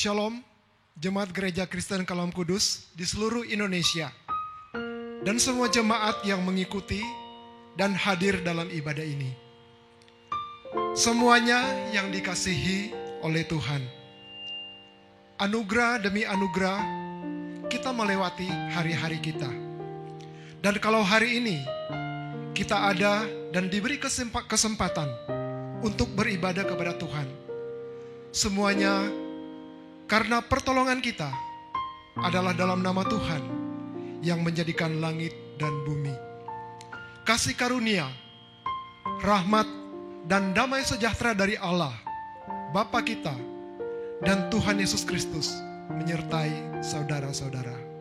Shalom, Jemaat Gereja Kristen Kalam Kudus di seluruh Indonesia, dan semua jemaat yang mengikuti dan hadir dalam ibadah ini. Semuanya yang dikasihi oleh Tuhan. Anugerah demi anugerah, kita melewati hari-hari kita. Dan kalau hari ini kita ada dan diberi kesempatan untuk beribadah kepada Tuhan, semuanya karena pertolongan kita adalah dalam nama Tuhan yang menjadikan langit dan bumi. Kasih karunia, rahmat, dan damai sejahtera dari Allah, Bapa kita, dan Tuhan Yesus Kristus menyertai saudara-saudara.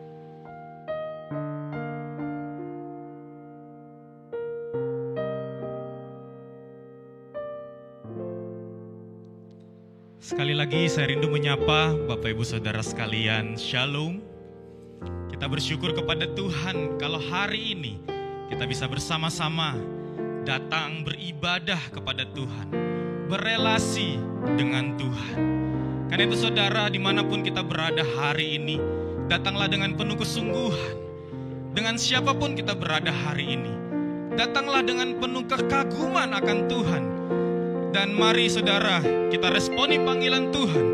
Sekali lagi saya rindu menyapa Bapak Ibu Saudara sekalian, Shalom. Kita bersyukur kepada Tuhan kalau hari ini kita bisa bersama-sama datang beribadah kepada Tuhan, berelasi dengan Tuhan. Karena itu saudara, dimanapun kita berada hari ini, datanglah dengan penuh kesungguhan. Dengan siapapun kita berada hari ini, datanglah dengan penuh kekaguman akan Tuhan. Dan mari saudara, kita responi panggilan Tuhan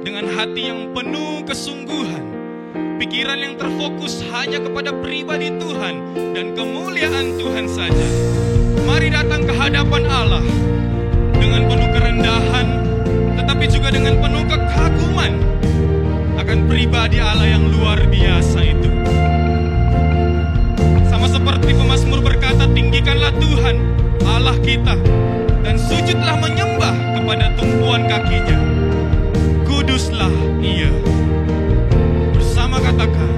dengan hati yang penuh kesungguhan, pikiran yang terfokus hanya kepada pribadi Tuhan dan kemuliaan Tuhan saja. Mari datang ke hadapan Allah dengan penuh kerendahan, tetapi juga dengan penuh kekaguman akan pribadi Allah yang luar biasa itu. Sama seperti pemazmur berkata, tinggikanlah Tuhan Allah kita dan sujudlah menyembah kepada tumpuan kakinya. Kuduslah Ia. Bersama katakan,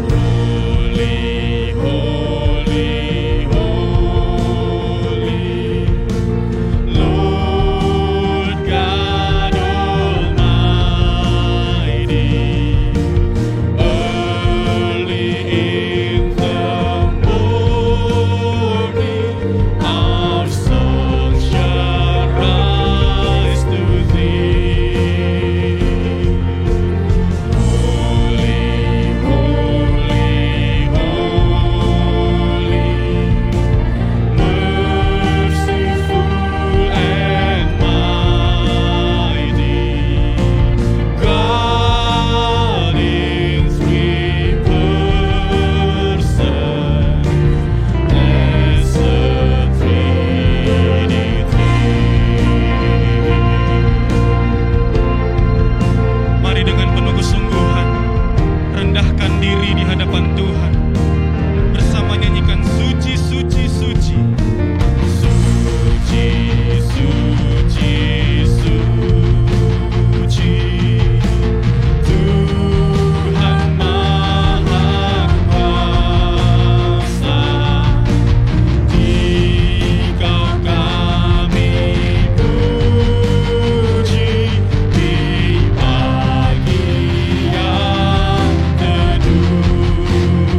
Holy, Holy, Holy, Lord God Almighty. Early in the morning, our soul shall rise to Thee. Holy, holy, holy, merciful and mighty, God in three persons, blessed Trinity. Mari dengan penuh kesungguhan rendahkan diri di hadapan Tuhan, bersama nyanyikan suci, suci, suci. Suci, suci, suci, Tuhan Maha Kuasa. Dikau kami puji di pagi yang teduh.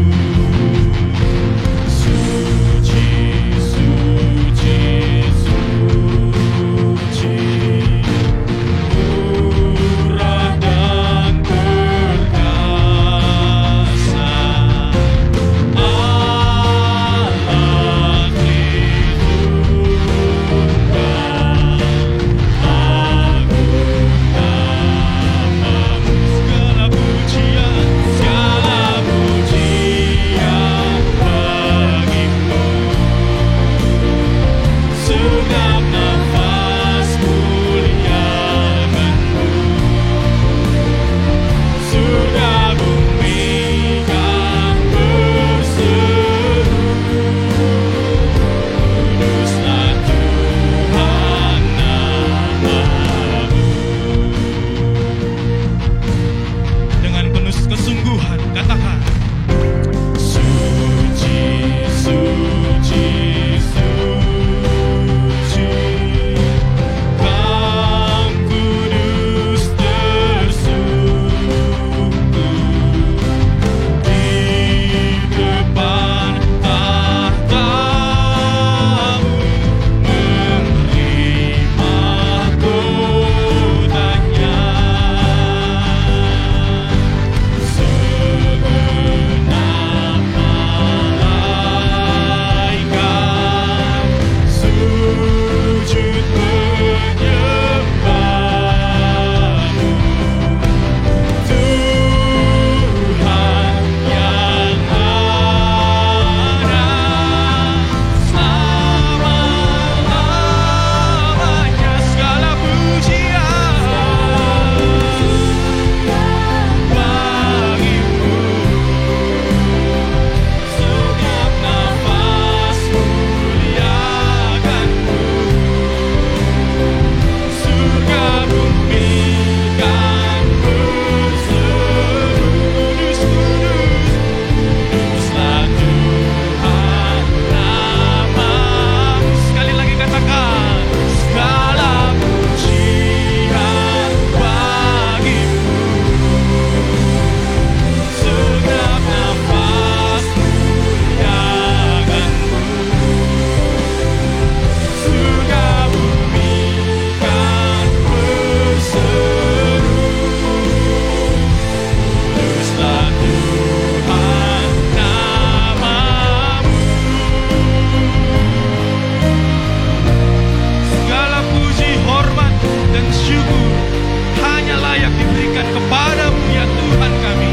Tuhan kami.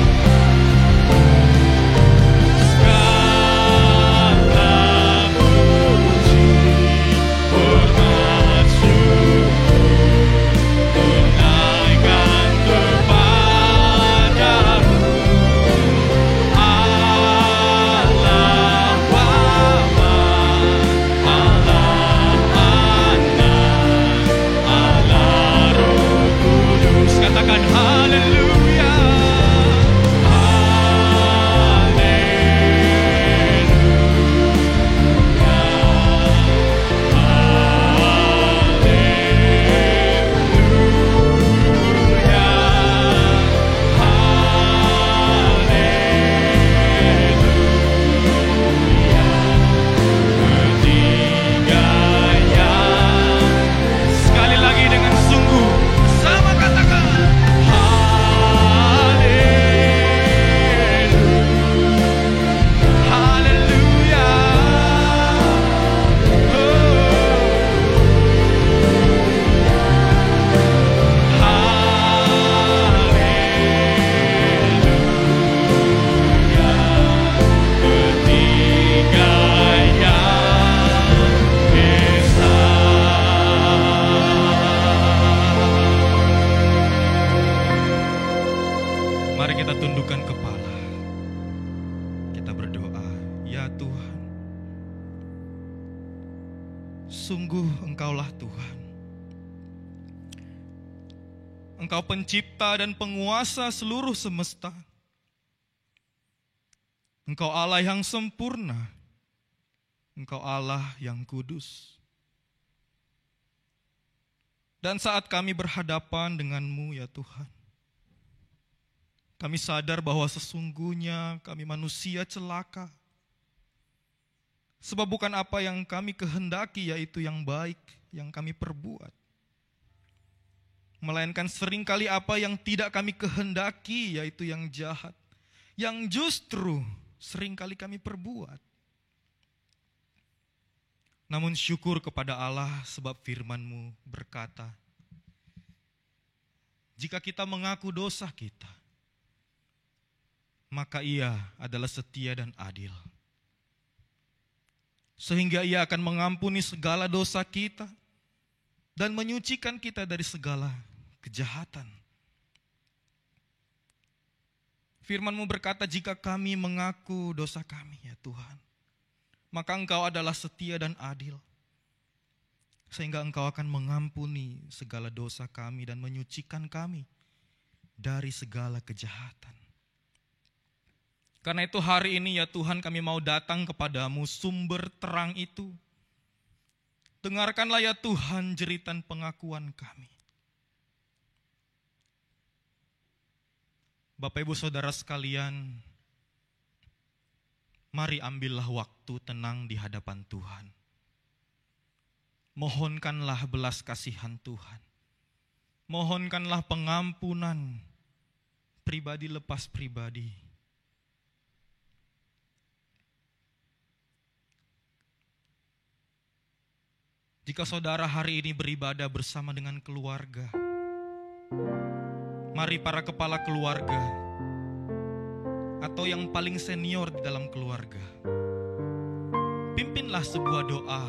Katakan haleluya. Sekali lagi dengan sungguh sama katakan haleluya. Mari kita tundukkan kepala. Kita berdoa, ya Tuhan, sungguh Engkaulah Tuhan. Engkau pencipta dan penguasa seluruh semesta. Engkau Allah yang sempurna. Engkau Allah yang kudus. Dan saat kami berhadapan denganmu, ya Tuhan, kami sadar bahwa sesungguhnya kami manusia celaka. Sebab bukan apa yang kami kehendaki, yaitu yang baik, yang kami perbuat. Melainkan seringkali apa yang tidak kami kehendaki, yaitu yang jahat, yang justru seringkali kami perbuat. Namun syukur kepada Allah sebab firman-Mu berkata, jika kita mengaku dosa kita, maka Ia adalah setia dan adil, sehingga Ia akan mengampuni segala dosa kita dan menyucikan kita dari segala kejahatan. Firman-Mu berkata, jika kami mengaku dosa kami, ya Tuhan, maka Engkau adalah setia dan adil, sehingga Engkau akan mengampuni segala dosa kami dan menyucikan kami dari segala kejahatan. Karena itu hari ini, ya Tuhan, kami mau datang kepadamu, sumber terang itu. Dengarkanlah, ya Tuhan, jeritan pengakuan kami. Bapak Ibu Saudara sekalian, mari ambillah waktu tenang di hadapan Tuhan. Mohonkanlah belas kasihan Tuhan. Mohonkanlah pengampunan pribadi lepas pribadi. Jika saudara hari ini beribadah bersama dengan keluarga, mari para kepala keluarga atau yang paling senior di dalam keluarga, pimpinlah sebuah doa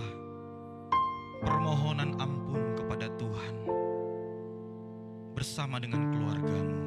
permohonan ampun kepada Tuhan bersama dengan keluargamu.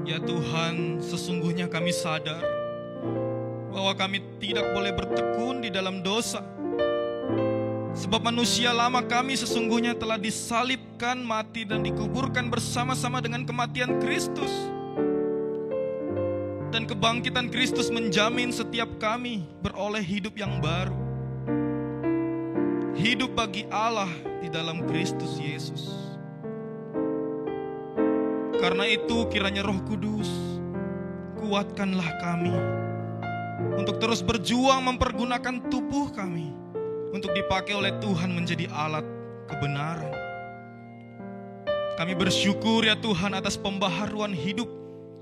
Ya Tuhan, sesungguhnya kami sadar bahwa kami tidak boleh bertekun di dalam dosa. Sebab manusia lama kami sesungguhnya telah disalibkan, mati dan dikuburkan bersama-sama dengan kematian Kristus. Dan kebangkitan Kristus menjamin setiap kami beroleh hidup yang baru. Hidup bagi Allah di dalam Kristus Yesus. Karena itu kiranya Roh Kudus, kuatkanlah kami untuk terus berjuang mempergunakan tubuh kami untuk dipakai oleh Tuhan menjadi alat kebenaran. Kami bersyukur ya Tuhan atas pembaharuan hidup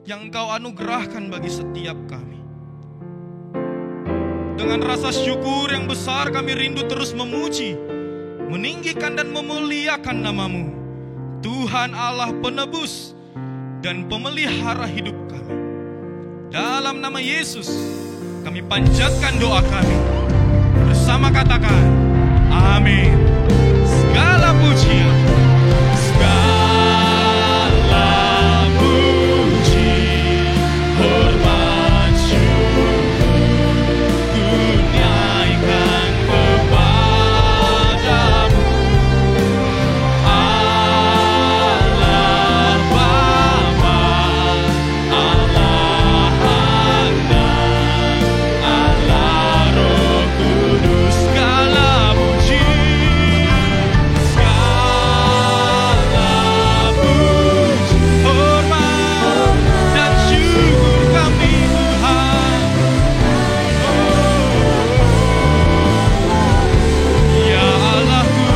yang Engkau anugerahkan bagi setiap kami. Dengan rasa syukur yang besar kami rindu terus memuji, meninggikan dan memuliakan nama-Mu, Tuhan Allah penebus dan pemelihara hidup kami. Dalam nama Yesus kami panjatkan doa kami. Bersama katakan, amin. Segala pujian, segala puji, hormat, syukur, kunaikan kepadamu, Allah Bapa, Allah Anak, Allah Roh Kudus. Segala puji, hormat dan syukur kami Tuhan. Ya Allahku,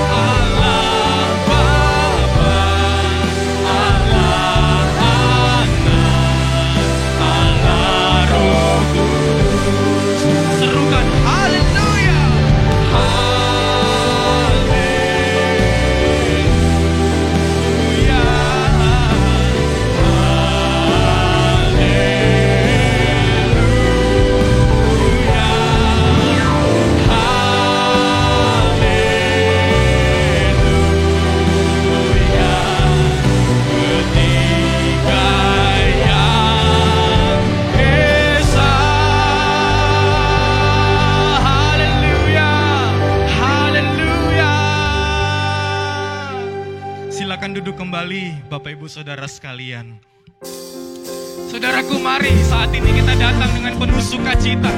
Allah Bapa, Allah Anak, Allah Roh Kudus. Serukan haleluya, silakan duduk kembali Bapak Ibu Saudara sekalian. Saudaraku, mari saat ini kita datang dengan penuh sukacita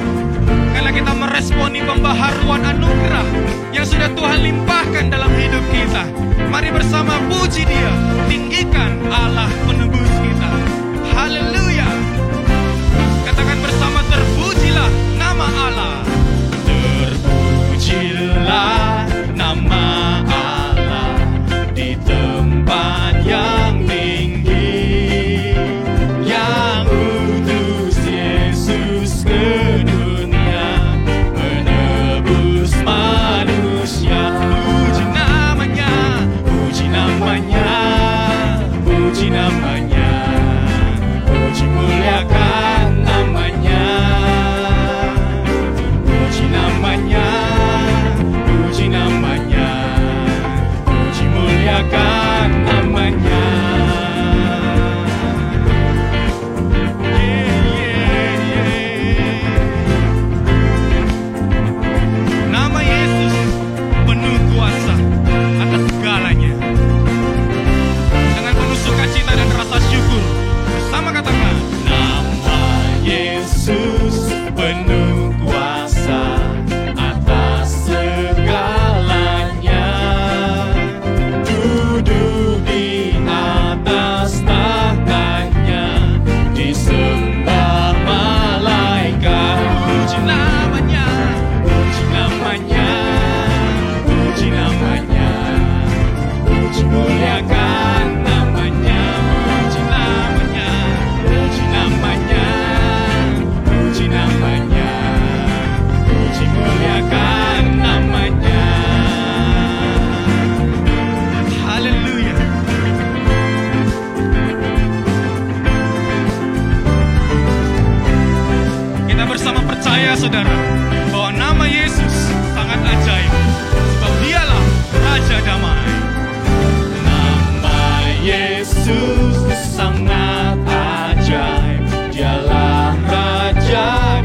karena kita meresponi pembaharuan anugerah yang sudah Tuhan limpahkan dalam hidup kita. Mari bersama puji Dia, tinggikan Allah penebus kita. Haleluya. Katakan bersama, terpujilah nama Allah. Terpujilah nama Allah di tempat yang tinggi, yang utus Yesus ke dunia menebus manusia. Puji namanya, puji namanya, puji namanya, puji muliakan namanya, puji namanya, puji namanya, puji muliakan namanya. Nama Yesus penuh kuasa atas segalanya. Dengan penuh sukacita dan rasa syukur, bersama katakan, nama Yesus penuh kuasa atas segalanya. Duduk di atas tahtanya, disembah malaikat. Puji namanya, puji namanya, puji namanya, puji muliakan namanya. Puji namanya, puji namanya, puji namanya, puji muliakan namanya. Haleluya. Kita bersama percaya saudara bahwa nama Yesus sangat ajaib, sebab Dialah Raja Damai. Nama Yesus sangat ajaib, Dialah Raja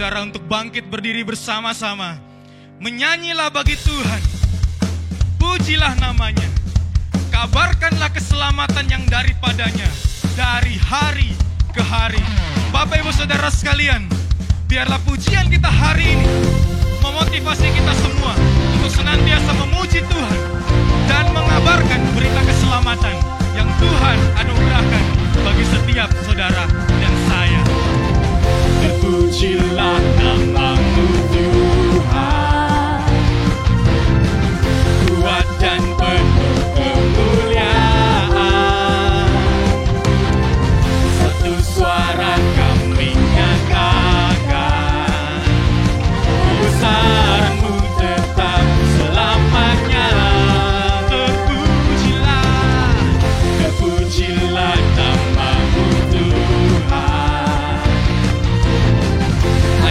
Saudara untuk bangkit berdiri bersama-sama. Menyanyilah bagi Tuhan. Pujilah namanya. Kabarkanlah keselamatan yang daripadanya dari hari ke hari. Bapak Ibu Saudara sekalian, biarlah pujian kita hari ini memotivasi kita semua untuk senantiasa memuji Tuhan dan mengabarkan berita keselamatan yang Tuhan anugerahkan bagi setiap saudara dan saya. Terpujilah nama-Mu Tuhan, kuat dan penuh kemuliaan. Satu suara kami nyatakan, kebesaran-Mu tetap selamanya. Terpujilah nama-Mu Tuhan,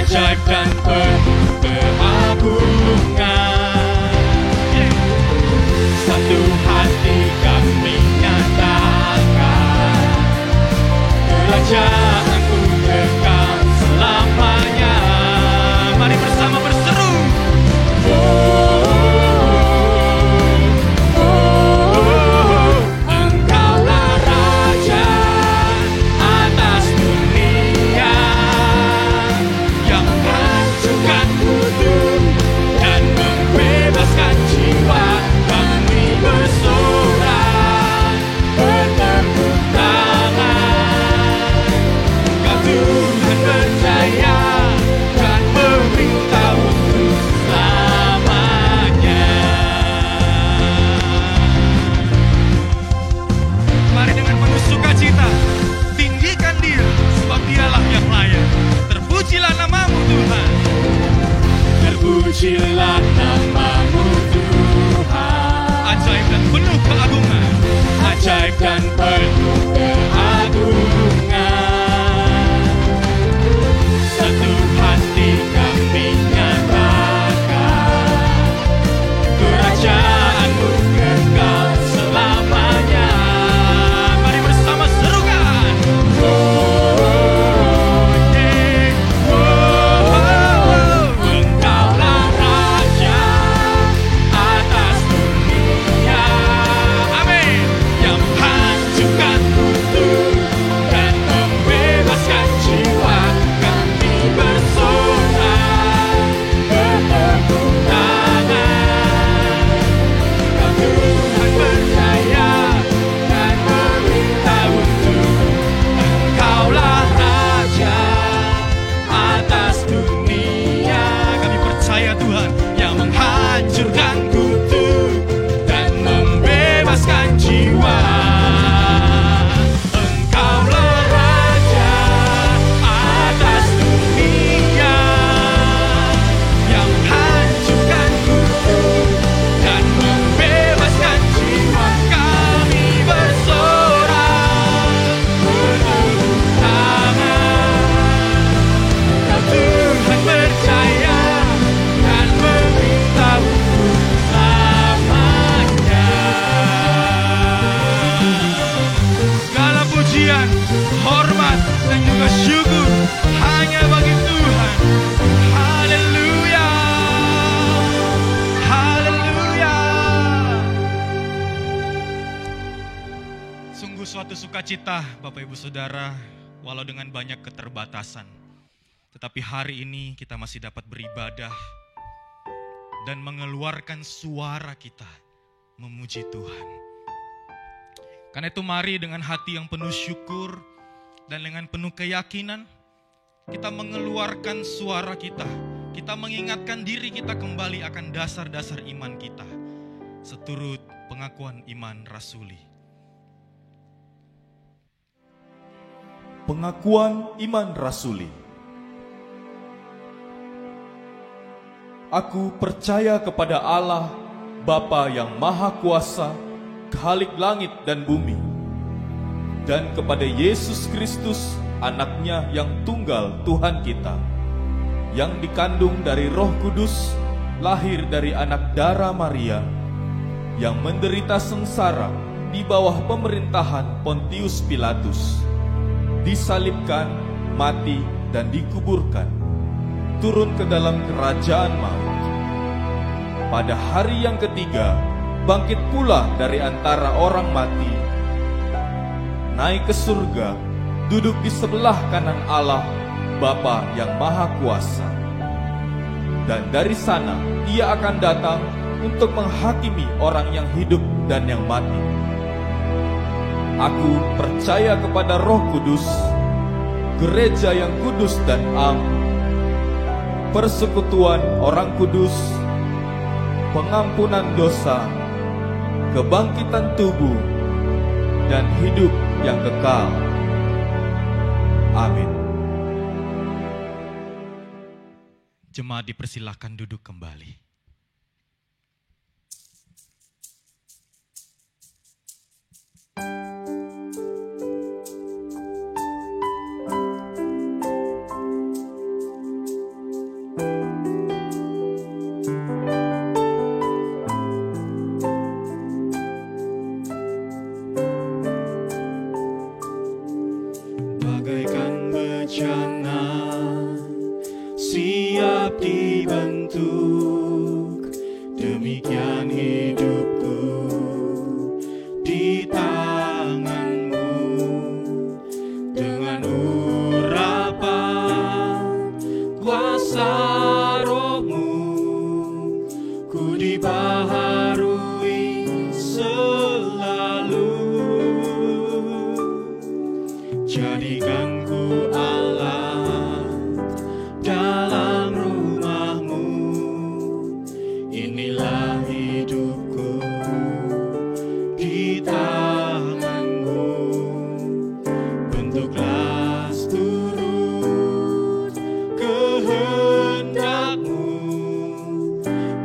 ajaib dan penuh keagungan. Satu hati kami nyatakan, kerajaan-Mu kekal selamanya. Mari bersama berseru. Engkaulah Raja atas dunia, yang menghancurkan kudus dan membebaskan jiwa. Kami bersorak bertepuk tangan. Engkau Tuhan berjaya dan memerintah untuk selamanya. Mari dengan penuh sukacita tinggikan Dia, sebab Dialah yang layak. Terpujilah nama-Mu Tuhan. Terpujilah nama-Mu Tuhan, ajaib dan penuh keagungan. Ajaib dan penuh keagungan. Satu hati kami nyatakan, kerajaan-Mu kekal selamanya. Mari bersama serukan. Engkaulah Raja atas dunia, amin, yang menghancurkan kudus dan membebaskan jiwa. Kami bersorak bertepuk tangan. Kau Tuhan berjaya dan memerintah untuk. Engkaulah Raja atas dunia. Kami percaya Tuhan, yang menghancurkan kudus dan membebaskan jiwa. Engkaulah Raja atas dunia, yang menghancurkan kudus dan membebaskan jiwa. Kami bersorak bertepuk tangan. Kau Tuhan berjaya dan memerintah untuk selamanya. Segala pujian, hormat, dan juga syukur hanya bagi Tuhan. Haleluya, haleluya. Sungguh suatu sukacita Bapak Ibu Saudara, walau dengan banyak keterbatasan, tetapi hari ini kita masih dapat beribadah dan mengeluarkan suara kita memuji Tuhan. Karena itu mari dengan hati yang penuh syukur dan dengan penuh keyakinan kita mengeluarkan suara kita. Kita mengingatkan diri kita kembali akan dasar-dasar iman kita seturut pengakuan iman rasuli. Pengakuan iman rasuli. Aku percaya kepada Allah, Bapa yang Maha Kuasa, Khalik langit dan bumi, dan kepada Yesus Kristus, Anak-Nya yang tunggal Tuhan kita, yang dikandung dari Roh Kudus, lahir dari anak darah Maria, yang menderita sengsara di bawah pemerintahan Pontius Pilatus, disalibkan, mati, dan dikuburkan. turun ke dalam kerajaan maut. Pada hari yang ketiga, bangkit pula dari antara orang mati, naik ke surga, duduk di sebelah kanan Allah, Bapa yang Maha Kuasa. Dan dari sana Ia akan datang untuk menghakimi orang yang hidup dan yang mati. Aku percaya kepada Roh Kudus, gereja yang kudus dan am, persekutuan orang kudus, pengampunan dosa, kebangkitan tubuh, dan hidup yang kekal. Amin. Jemaat dipersilahkan duduk kembali. Bagaikan bejana siap dibentuk, demikian hidupku di tanganmu. Dengan urapan kuasa Roh-Mu, ku dibaharui selalu. Jadikan ku Allah dalam rumah-Mu, inilah hidupku di tangan-Mu. Bentuklah seturut kehendak-Mu,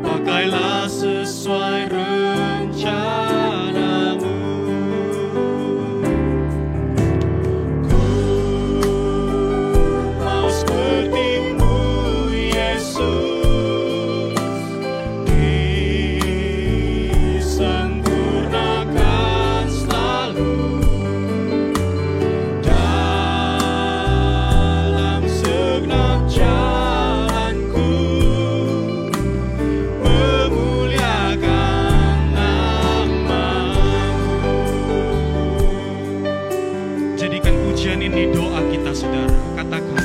pakailah sesuai rencana-Mu. Mau seperti-Mu, Yesus, disempurnakan selalu dalam segenap jalanku, memuliakan nama-Mu. Jadikan pujian ini doa kita, saudara. Katakan,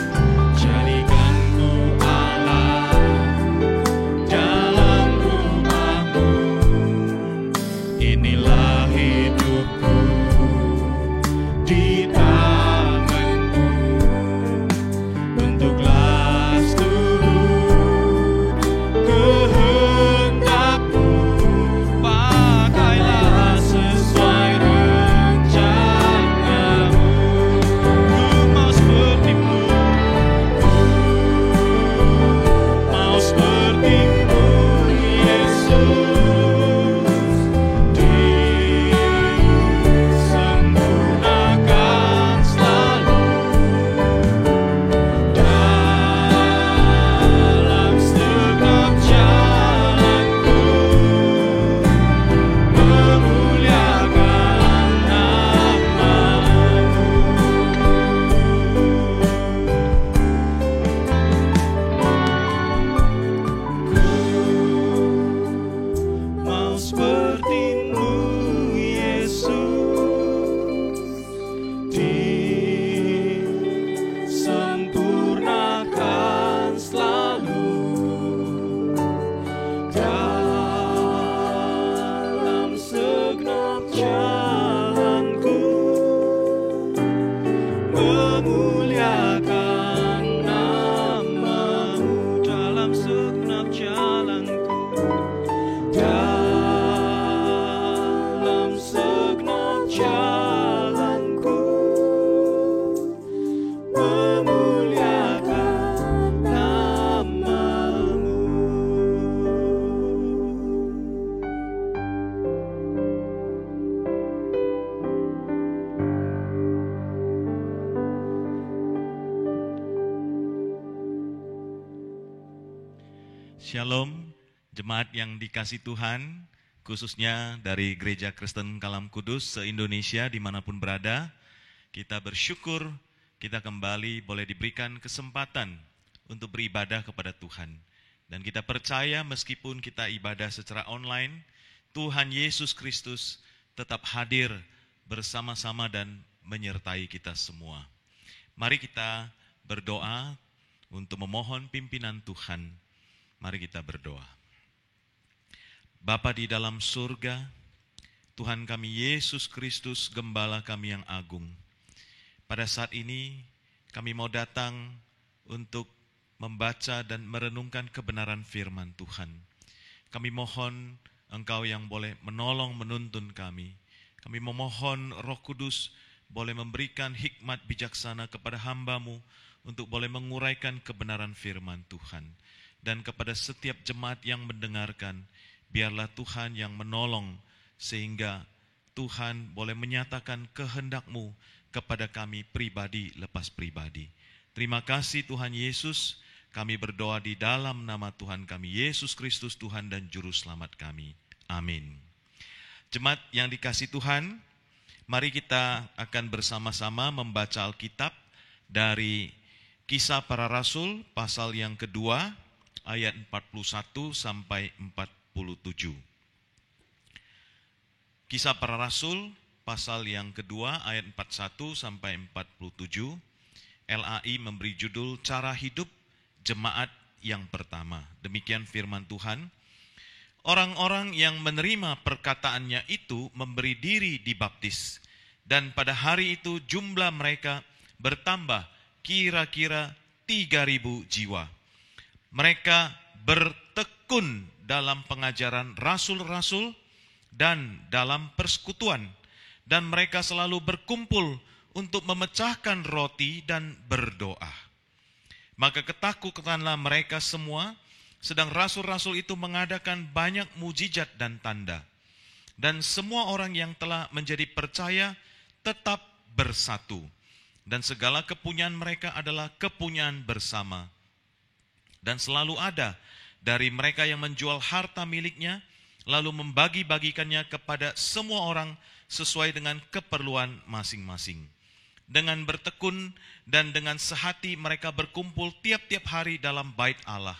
Jadikan ku Allah dalam rumah-Mu, inilah hidupku di tangan-Mu. Bentuklah seturut kehendak-Mu, pakailah sesuai rencana-Mu. ku mau seperti-Mu, Mau seperti-Mu, Yesus, disempurnakan selalu dalam segenap jalanku, memuliakan nama-Mu. Mau seperti-Mu, Yesus, disempurnakan selalu dalam segenap jalanku, memuliakan nama-Mu. dalam segenap jalanku. Dalam segenap jalanku, memuliakan nama-Mu. Shalom, jemaat yang dikasih Tuhan, khususnya dari Gereja Kristen Kalam Kudus se-Indonesia dimanapun berada. Kita bersyukur kita kembali boleh diberikan kesempatan untuk beribadah kepada Tuhan. Dan kita percaya meskipun kita ibadah secara online, Tuhan Yesus Kristus tetap hadir bersama-sama dan menyertai kita semua. Mari kita berdoa untuk memohon pimpinan Tuhan. Mari kita berdoa. Bapa di dalam surga, Tuhan kami Yesus Kristus, Gembala kami yang agung. Pada saat ini kami mau datang untuk membaca dan merenungkan kebenaran firman Tuhan. Kami mohon Engkau yang boleh menolong menuntun kami. Kami memohon Roh Kudus boleh memberikan hikmat bijaksana kepada hamba-Mu untuk boleh menguraikan kebenaran firman Tuhan. Dan kepada setiap jemaat yang mendengarkan, biarlah Tuhan yang menolong sehingga Tuhan boleh menyatakan kehendak-Mu kepada kami pribadi lepas pribadi. Terima kasih Tuhan Yesus, kami berdoa di dalam nama Tuhan kami Yesus Kristus, Tuhan dan Juru Selamat kami. Amin. Jemaat yang dikasihi Tuhan, mari kita akan bersama-sama membaca Alkitab dari Kisah Para Rasul pasal yang kedua ayat 41 sampai 47. Kisah Para Rasul pasal yang kedua ayat 41 sampai 47. LAI memberi judul Cara Hidup Jemaat yang Pertama. Demikian firman Tuhan. Orang-orang yang menerima perkataannya itu memberi diri dibaptis. Dan pada hari itu jumlah mereka bertambah kira-kira 3.000 jiwa. Mereka bertekun dalam pengajaran rasul-rasul dan dalam persekutuan. Dan mereka selalu berkumpul untuk memecahkan roti dan berdoa. Maka ketakutanlah mereka semua, sedang rasul-rasul itu mengadakan banyak mujizat dan tanda. Dan semua orang yang telah menjadi percaya tetap bersatu. Dan segala kepunyaan mereka adalah kepunyaan bersama. Dan selalu ada dari mereka yang menjual harta miliknya, lalu membagi-bagikannya kepada semua orang sesuai dengan keperluan masing-masing. Dengan bertekun dan dengan sehati mereka berkumpul tiap-tiap hari dalam bait Allah.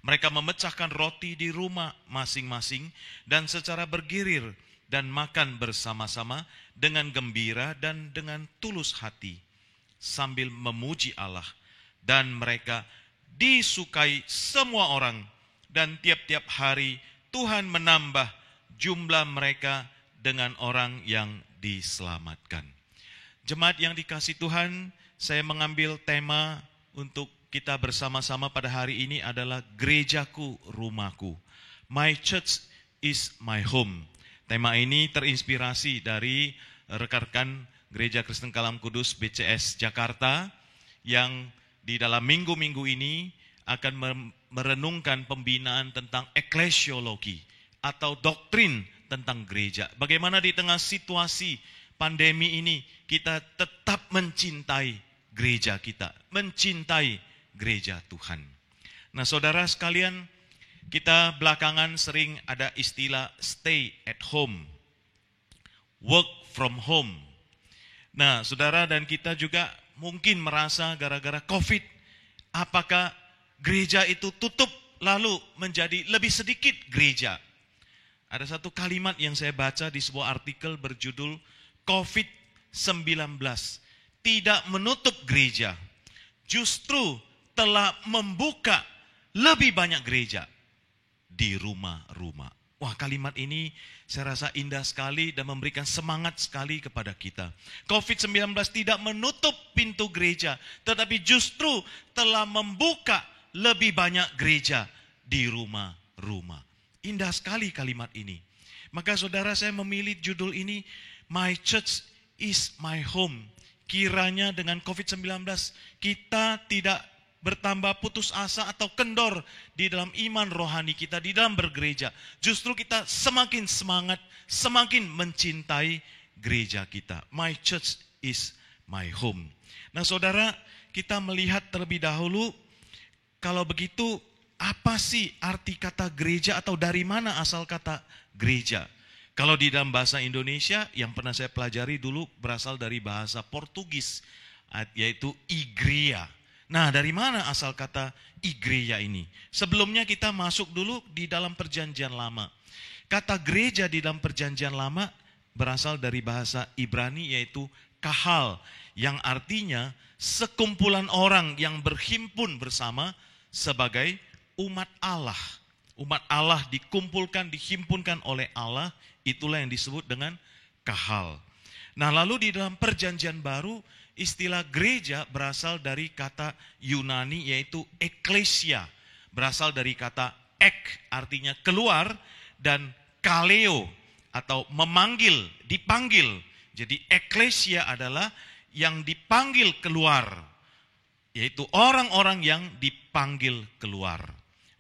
Mereka memecahkan roti di rumah masing-masing dan secara bergirir dan makan bersama-sama dengan gembira dan dengan tulus hati sambil memuji Allah. Dan mereka disukai semua orang dan tiap-tiap hari Tuhan menambah jumlah mereka dengan orang yang diselamatkan. Jemaat yang dikasihi Tuhan, saya mengambil tema untuk kita bersama-sama pada hari ini adalah gerejaku, rumahku. My church is my home. Tema ini terinspirasi dari rekan-rekan Gereja Kristen Kalam Kudus BCS Jakarta yang di dalam minggu-minggu ini akan merenungkan pembinaan tentang eklesiologi atau doktrin tentang gereja. Bagaimana di tengah situasi pandemi ini kita tetap mencintai gereja kita, mencintai gereja Tuhan. Nah, saudara sekalian, kita belakangan sering ada istilah stay at home, work from home. Nah, saudara dan kita juga mungkin merasa gara-gara COVID, apakah gereja itu tutup lalu menjadi lebih sedikit gereja? Ada satu kalimat yang saya baca di sebuah artikel berjudul COVID-19 tidak menutup gereja, justru telah membuka lebih banyak gereja di rumah-rumah. Wah, kalimat ini saya rasa indah sekali dan memberikan semangat sekali kepada kita. COVID-19 tidak menutup pintu gereja, tetapi justru telah membuka lebih banyak gereja di rumah-rumah. Indah sekali kalimat ini. Maka saudara, saya memilih judul ini, My Church is my home. Kiranya dengan COVID-19 kita tidak bertambah putus asa atau kendor di dalam iman rohani kita, di dalam bergereja. Justru kita semakin semangat, semakin mencintai gereja kita. My church is my home. Nah saudara, kita melihat terlebih dahulu, kalau begitu apa sih arti kata gereja atau dari mana asal kata gereja? Kalau di dalam bahasa Indonesia yang pernah saya pelajari dulu berasal dari bahasa Portugis, yaitu igreja. Nah, dari mana asal kata igreja ini? Sebelumnya kita masuk dulu di dalam perjanjian lama. Kata gereja di dalam perjanjian lama berasal dari bahasa Ibrani yaitu kahal, yang artinya sekumpulan orang yang berhimpun bersama sebagai umat Allah. Umat Allah dikumpulkan, dihimpunkan oleh Allah, itulah yang disebut dengan kahal. Nah, lalu di dalam perjanjian baru, istilah gereja berasal dari kata Yunani yaitu ekklesia. Berasal dari kata ek, artinya keluar, dan kaleo atau memanggil, dipanggil. Jadi ekklesia adalah yang dipanggil keluar, yaitu orang-orang yang dipanggil keluar.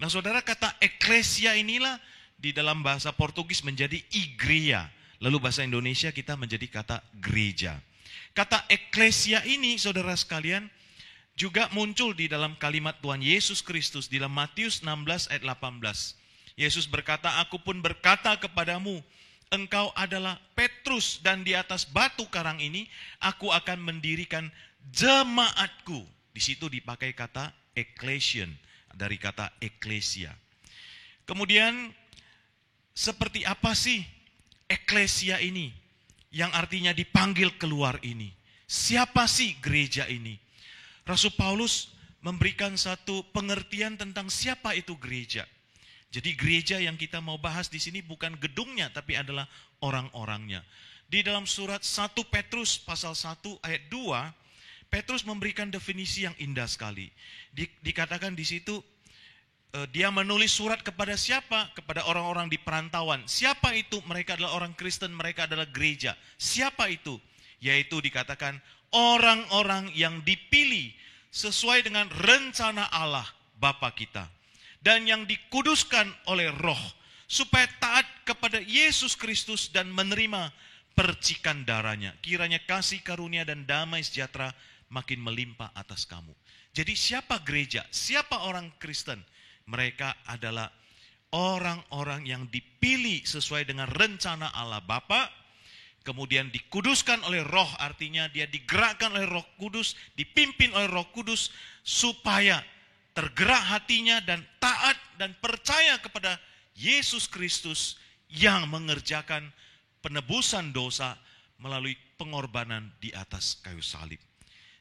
Nah, saudara, kata ekklesia inilah di dalam bahasa Portugis menjadi igreja. Lalu bahasa Indonesia kita menjadi kata gereja. Kata ekklesia ini, saudara sekalian, juga muncul di dalam kalimat Tuhan Yesus Kristus di dalam Matius 16 ayat 18. Yesus berkata, "Aku pun berkata kepadamu, engkau adalah Petrus, dan di atas batu karang ini aku akan mendirikan jemaatku." Di situ dipakai kata ecclesian, dari kata ekklesia. Kemudian, seperti apa sih ekklesia ini yang artinya dipanggil keluar ini? Siapa sih gereja ini? Rasul Paulus memberikan satu pengertian tentang siapa itu gereja. Jadi gereja yang kita mau bahas di sini bukan gedungnya, tapi adalah orang-orangnya. Di dalam surat 1 Petrus pasal 1 ayat 2, Petrus memberikan definisi yang indah sekali. Dikatakan di situ, dia menulis surat kepada siapa? Kepada orang-orang di perantauan. Siapa itu? Mereka adalah orang Kristen, mereka adalah gereja. Siapa itu? Yaitu dikatakan orang-orang yang dipilih sesuai dengan rencana Allah Bapa kita. Dan yang dikuduskan oleh Roh, supaya taat kepada Yesus Kristus dan menerima percikan darahnya. Kiranya kasih karunia dan damai sejahtera makin melimpah atas kamu. Jadi siapa gereja? Siapa orang Kristen? Mereka adalah orang-orang yang dipilih sesuai dengan rencana Allah Bapa, kemudian dikuduskan oleh Roh, artinya dia digerakkan oleh Roh Kudus, dipimpin oleh Roh Kudus, supaya tergerak hatinya dan taat dan percaya kepada Yesus Kristus yang mengerjakan penebusan dosa melalui pengorbanan di atas kayu salib.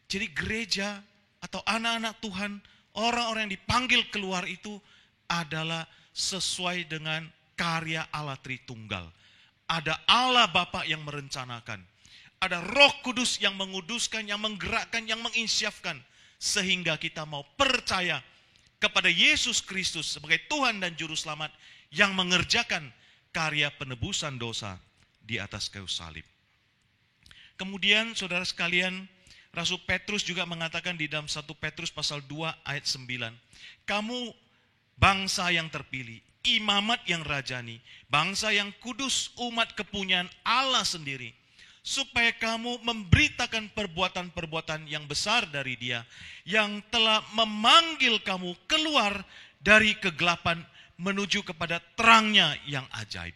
Jadi gereja atau anak-anak Tuhan, orang-orang yang dipanggil keluar itu adalah sesuai dengan karya Allah Tritunggal. Ada Allah Bapa yang merencanakan. Ada Roh Kudus yang menguduskan, yang menggerakkan, yang menginsyafkan. Sehingga kita mau percaya kepada Yesus Kristus sebagai Tuhan dan Juru Selamat yang mengerjakan karya penebusan dosa di atas kayu salib. Kemudian saudara sekalian, Rasul Petrus juga mengatakan di dalam 1 Petrus pasal 2 ayat 9. Kamu bangsa yang terpilih, imamat yang rajani, bangsa yang kudus, umat kepunyaan Allah sendiri. Supaya kamu memberitakan perbuatan-perbuatan yang besar dari Dia, yang telah memanggil kamu keluar dari kegelapan menuju kepada terangnya yang ajaib.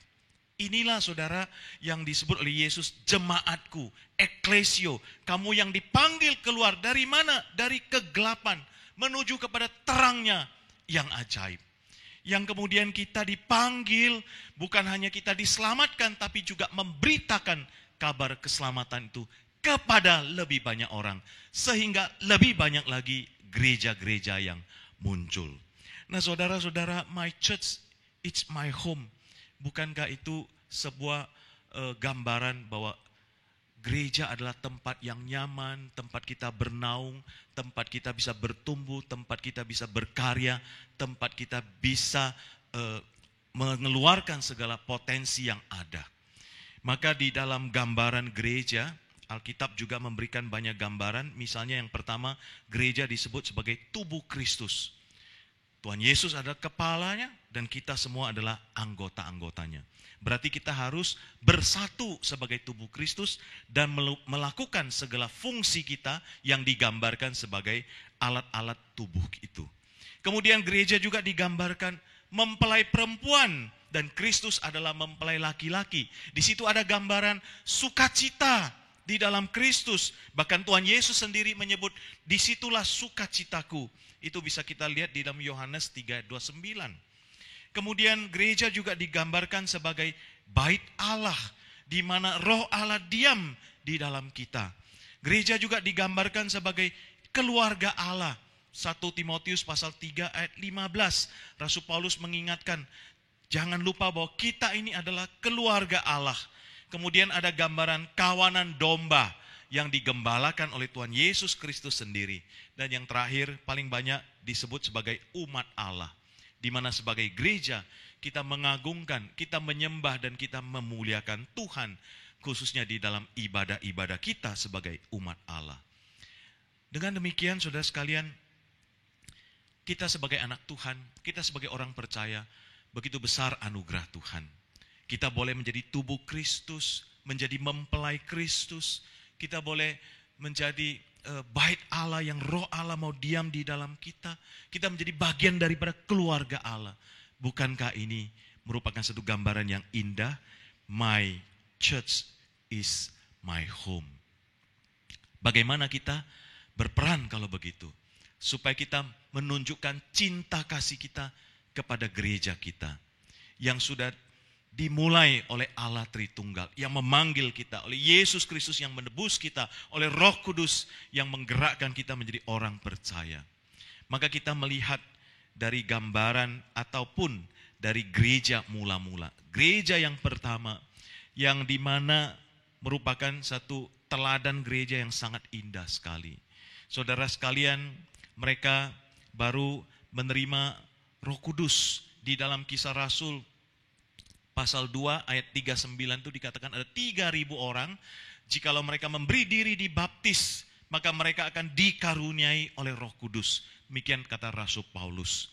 Inilah saudara yang disebut oleh Yesus jemaatku, ekklesio. Kamu yang dipanggil keluar dari mana? Dari kegelapan menuju kepada terangnya yang ajaib. Yang kemudian kita dipanggil, bukan hanya kita diselamatkan, tapi juga memberitakan kabar keselamatan itu kepada lebih banyak orang. Sehingga lebih banyak lagi gereja-gereja yang muncul. Nah saudara-saudara, my church, it's my home. Bukankah itu sebuah gambaran bahwa gereja adalah tempat yang nyaman, tempat kita bernaung, tempat kita bisa bertumbuh, tempat kita bisa berkarya, tempat kita bisa mengeluarkan segala potensi yang ada. Maka di dalam gambaran gereja, Alkitab juga memberikan banyak gambaran. Misalnya yang pertama, gereja disebut sebagai tubuh Kristus. Tuhan Yesus adalah kepalanya dan kita semua adalah anggota-anggotanya. Berarti kita harus bersatu sebagai tubuh Kristus dan melakukan segala fungsi kita yang digambarkan sebagai alat-alat tubuh itu. Kemudian gereja juga digambarkan mempelai perempuan dan Kristus adalah mempelai laki-laki. Di situ ada gambaran sukacita di dalam Kristus. Bahkan Tuhan Yesus sendiri menyebut, disitulah sukacitaku. Itu bisa kita lihat di dalam Yohanes 3:29. Kemudian gereja juga digambarkan sebagai bait Allah, di mana roh Allah diam di dalam kita. Gereja juga digambarkan sebagai keluarga Allah. 1 Timotius pasal 3 ayat 15. Rasul Paulus mengingatkan, jangan lupa bahwa kita ini adalah keluarga Allah. Kemudian ada gambaran kawanan domba yang digembalakan oleh Tuhan Yesus Kristus sendiri. Dan yang terakhir paling banyak disebut sebagai umat Allah. Di mana sebagai gereja kita mengagungkan, kita menyembah dan kita memuliakan Tuhan. Khususnya di dalam ibadah-ibadah kita sebagai umat Allah. Dengan demikian saudara sekalian, kita sebagai anak Tuhan, kita sebagai orang percaya, begitu besar anugerah Tuhan. Kita boleh menjadi tubuh Kristus, menjadi mempelai Kristus. Kita boleh menjadi bait Allah yang roh Allah mau diam di dalam kita. Kita menjadi bagian daripada keluarga Allah. Bukankah ini merupakan satu gambaran yang indah? My church is my home. Bagaimana kita berperan kalau begitu? Supaya kita menunjukkan cinta kasih kita kepada gereja kita. Yang sudah dimulai oleh Allah Tritunggal. Yang memanggil kita, oleh Yesus Kristus yang menebus kita, oleh Roh Kudus yang menggerakkan kita menjadi orang percaya. Maka kita melihat dari gambaran ataupun dari gereja mula-mula. Gereja yang pertama, yang dimana merupakan satu teladan gereja yang sangat indah sekali. Saudara sekalian, mereka baru menerima Roh Kudus. Di dalam Kisah Rasul pasal 2 ayat 39 itu dikatakan ada 3.000 orang. Jikalau mereka memberi diri dibaptis, maka mereka akan dikaruniai oleh Roh Kudus. Demikian kata Rasul Paulus.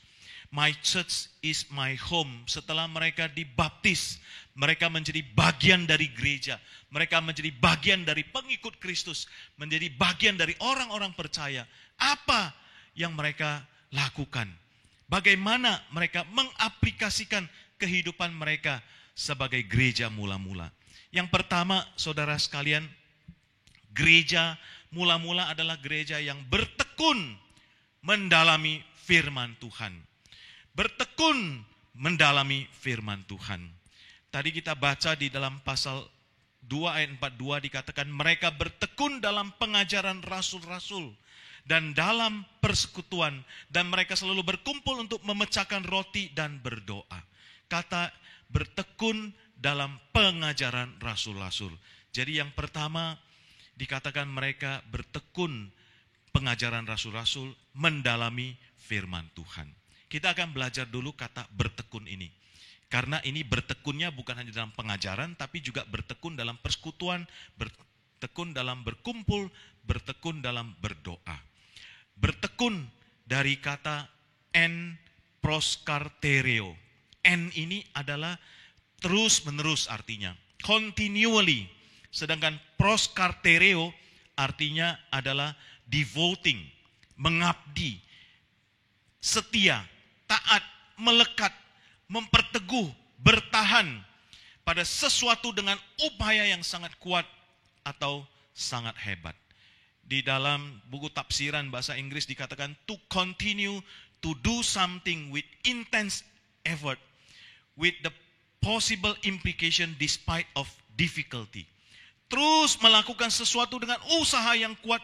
My church is my home. Setelah mereka dibaptis, mereka menjadi bagian dari gereja. Mereka menjadi bagian dari pengikut Kristus. Menjadi bagian dari orang-orang percaya. Apa yang mereka lakukan? Bagaimana mereka mengaplikasikan kehidupan mereka sebagai gereja mula-mula? Yang pertama, saudara sekalian, gereja mula-mula adalah gereja yang bertekun mendalami firman Tuhan. Bertekun mendalami firman Tuhan. Tadi kita baca di dalam pasal 2 ayat 42 dikatakan mereka bertekun dalam pengajaran rasul-rasul dan dalam persekutuan, dan mereka selalu berkumpul untuk memecahkan roti dan berdoa. Kata bertekun dalam pengajaran rasul-rasul. Jadi yang pertama dikatakan mereka bertekun pengajaran rasul-rasul mendalami firman Tuhan. Kita akan belajar dulu kata bertekun ini. Karena ini bertekunnya bukan hanya dalam pengajaran, tapi juga bertekun dalam persekutuan, bertekun dalam berkumpul, bertekun dalam berdoa. Bertekun dari kata en proskartereo. En ini adalah terus-menerus artinya. Continually. Sedangkan proskartereo artinya adalah devoting, mengabdi, setia, taat, melekat, memperteguh, bertahan pada sesuatu dengan upaya yang sangat kuat atau sangat hebat. Di dalam buku tafsiran bahasa Inggris dikatakan to continue to do something with intense effort with the possible implication despite of difficulty. Terus melakukan sesuatu dengan usaha yang kuat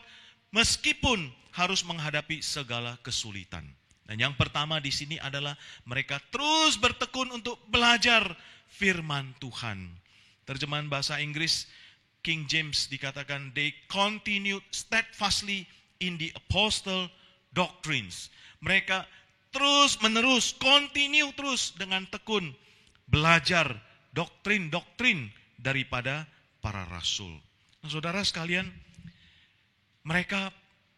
meskipun harus menghadapi segala kesulitan. Dan yang pertama di sini adalah mereka terus bertekun untuk belajar firman Tuhan. Terjemahan bahasa Inggris King James dikatakan they continued steadfastly in the apostle doctrines. Mereka terus menerus, continue terus dengan tekun belajar doktrin-doktrin daripada para rasul. Nah, saudara sekalian, mereka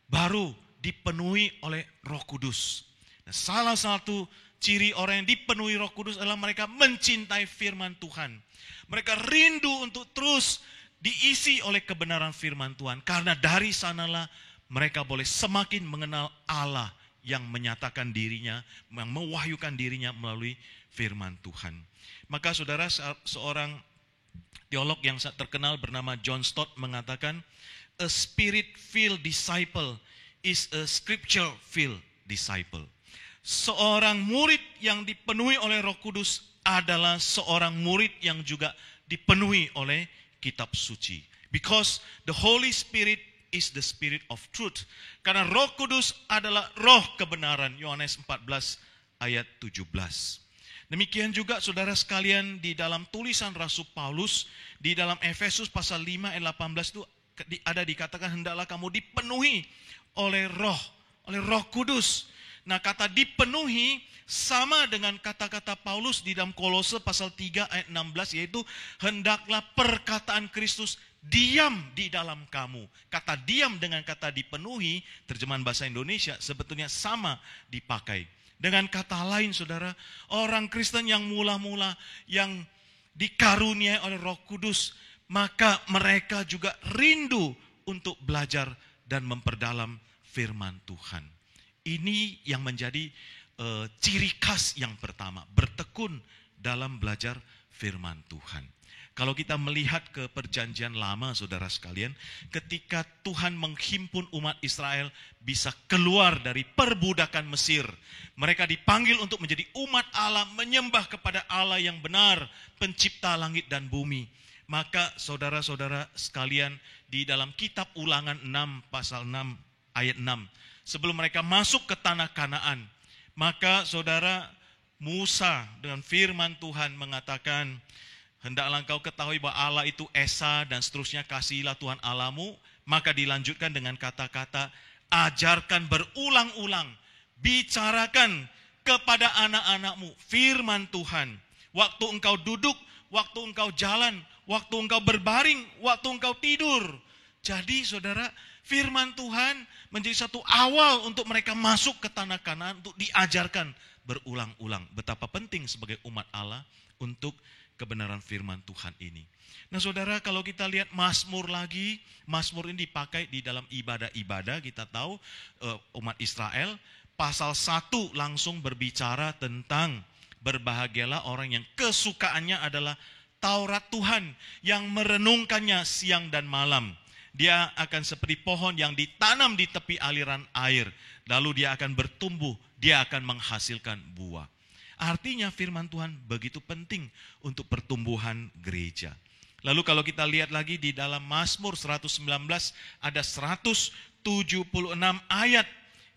baru dipenuhi oleh Roh Kudus. Nah, salah satu ciri orang yang dipenuhi Roh Kudus adalah mereka mencintai firman Tuhan. Mereka rindu untuk terus diisi oleh kebenaran firman Tuhan. Karena dari sanalah mereka boleh semakin mengenal Allah yang menyatakan dirinya, yang mewahyukan dirinya melalui firman Tuhan. Maka saudara, seorang Teolog yang terkenal bernama John Stott mengatakan, a spirit-filled disciple is a scripture-filled disciple. Seorang murid yang dipenuhi oleh Roh Kudus adalah seorang murid yang juga dipenuhi oleh kitab suci. Because the Holy Spirit is the spirit of truth. Karena Roh Kudus adalah roh kebenaran. Yohanes 14 ayat 17. Demikian juga saudara sekalian di dalam tulisan Rasul Paulus, di dalam Efesus pasal 5 ayat 18 itu ada dikatakan hendaklah kamu dipenuhi oleh Roh Kudus. Nah, kata dipenuhi sama dengan kata-kata Paulus di dalam Kolose pasal 3 ayat 16, yaitu hendaklah perkataan Kristus diam di dalam kamu. Kata diam dengan kata dipenuhi, terjemahan bahasa Indonesia sebetulnya sama dipakai. Dengan kata lain saudara, orang Kristen yang mula-mula yang dikaruniai oleh Roh Kudus, maka mereka juga rindu untuk belajar dan memperdalam firman Tuhan. Ini yang menjadi ciri khas yang pertama, bertekun dalam belajar firman Tuhan. Kalau kita melihat ke perjanjian lama saudara sekalian, ketika Tuhan menghimpun umat Israel bisa keluar dari perbudakan Mesir, mereka dipanggil untuk menjadi umat Allah, menyembah kepada Allah yang benar, pencipta langit dan bumi. Maka saudara-saudara sekalian, di dalam kitab Ulangan 6 pasal 6 ayat 6, sebelum mereka masuk ke tanah Kanaan, maka saudara Musa dengan firman Tuhan mengatakan, hendaklah engkau ketahui bahwa Allah itu Esa dan seterusnya, kasihilah Tuhan Allahmu. Maka dilanjutkan dengan kata-kata, ajarkan berulang-ulang, bicarakan kepada anak-anakmu firman Tuhan. Waktu engkau duduk, waktu engkau jalan, waktu engkau berbaring, waktu engkau tidur. Jadi saudara, firman Tuhan menjadi satu awal untuk mereka masuk ke tanah Kanaan, untuk diajarkan berulang-ulang. Betapa penting sebagai umat Allah untuk kebenaran firman Tuhan ini. Nah saudara, kalau kita lihat Mazmur lagi, Mazmur ini dipakai di dalam ibadah-ibadah. Kita tahu umat Israel, pasal 1 langsung berbicara tentang berbahagialah orang yang kesukaannya adalah Taurat Tuhan, yang merenungkannya siang dan malam. Dia akan seperti pohon yang ditanam di tepi aliran air, lalu dia akan bertumbuh, dia akan menghasilkan buah. Artinya firman Tuhan begitu penting untuk pertumbuhan gereja. Lalu kalau kita lihat lagi di dalam Mazmur 119, ada 176 ayat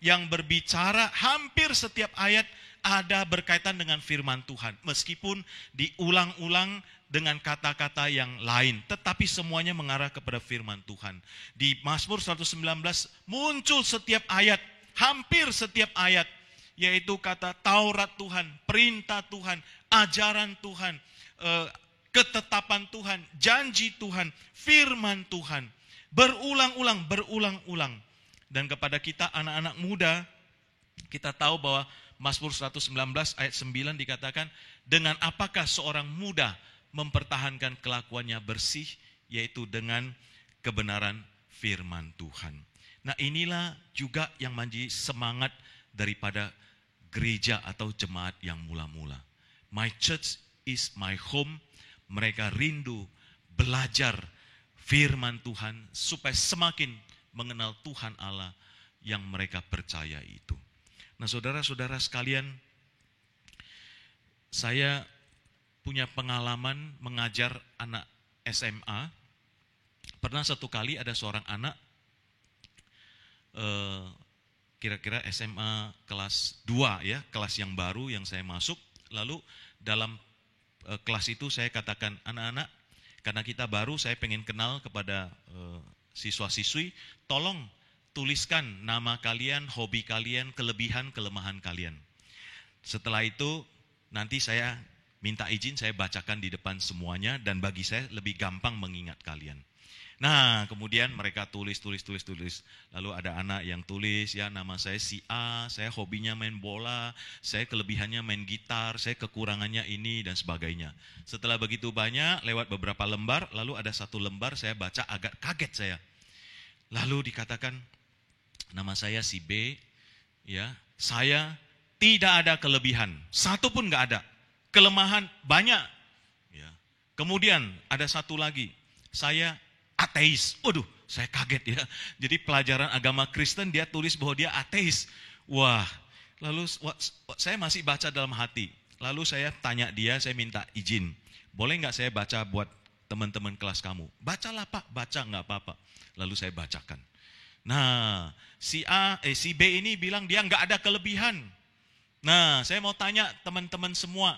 yang berbicara, hampir setiap ayat ada berkaitan dengan firman Tuhan. Meskipun diulang-ulang dengan kata-kata yang lain, tetapi semuanya mengarah kepada firman Tuhan. Di Mazmur 119 muncul setiap ayat, hampir setiap ayat, yaitu kata Taurat Tuhan, perintah Tuhan, ajaran Tuhan, ketetapan Tuhan, janji Tuhan, firman Tuhan. Berulang-ulang. Dan kepada kita anak-anak muda, kita tahu bahwa Mazmur 119 ayat 9 dikatakan, dengan apakah seorang muda mempertahankan kelakuannya bersih, yaitu dengan kebenaran firman Tuhan. Nah inilah juga yang menjadi semangat daripada gereja atau jemaat yang mula-mula. My church is my home. Mereka rindu belajar firman Tuhan supaya semakin mengenal Tuhan Allah yang mereka percaya itu. Nah saudara-saudara sekalian, saya punya pengalaman mengajar anak SMA. Pernah satu kali ada seorang anak, kira-kira SMA kelas 2 ya, kelas yang baru yang saya masuk. Lalu dalam kelas itu saya katakan, anak-anak, karena kita baru, saya pengen kenal kepada siswa-siswi, tolong tuliskan nama kalian, hobi kalian, kelebihan, kelemahan kalian. Setelah itu nanti saya minta izin, saya bacakan di depan semuanya, dan bagi saya lebih gampang mengingat kalian. Nah, kemudian mereka tulis. Lalu ada anak yang tulis, ya nama saya si A, saya hobinya main bola, saya kelebihannya main gitar, saya kekurangannya ini, dan sebagainya. Setelah begitu banyak, lewat beberapa lembar, lalu ada satu lembar saya baca, agak kaget saya. Lalu dikatakan, nama saya si B, ya, saya tidak ada kelebihan, satu pun nggak ada. Kelemahan banyak. Ya. Kemudian ada satu lagi, saya ateis. Waduh, saya kaget ya. Jadi pelajaran agama Kristen dia tulis bahwa dia ateis. Wah, lalu saya masih baca dalam hati. Lalu saya tanya dia, saya minta izin. Boleh nggak saya baca buat teman-teman kelas kamu? Bacalah Pak, baca nggak apa-apa. Lalu saya bacakan. Nah, si B ini bilang dia nggak ada kelebihan. Nah, saya mau tanya teman-teman semua.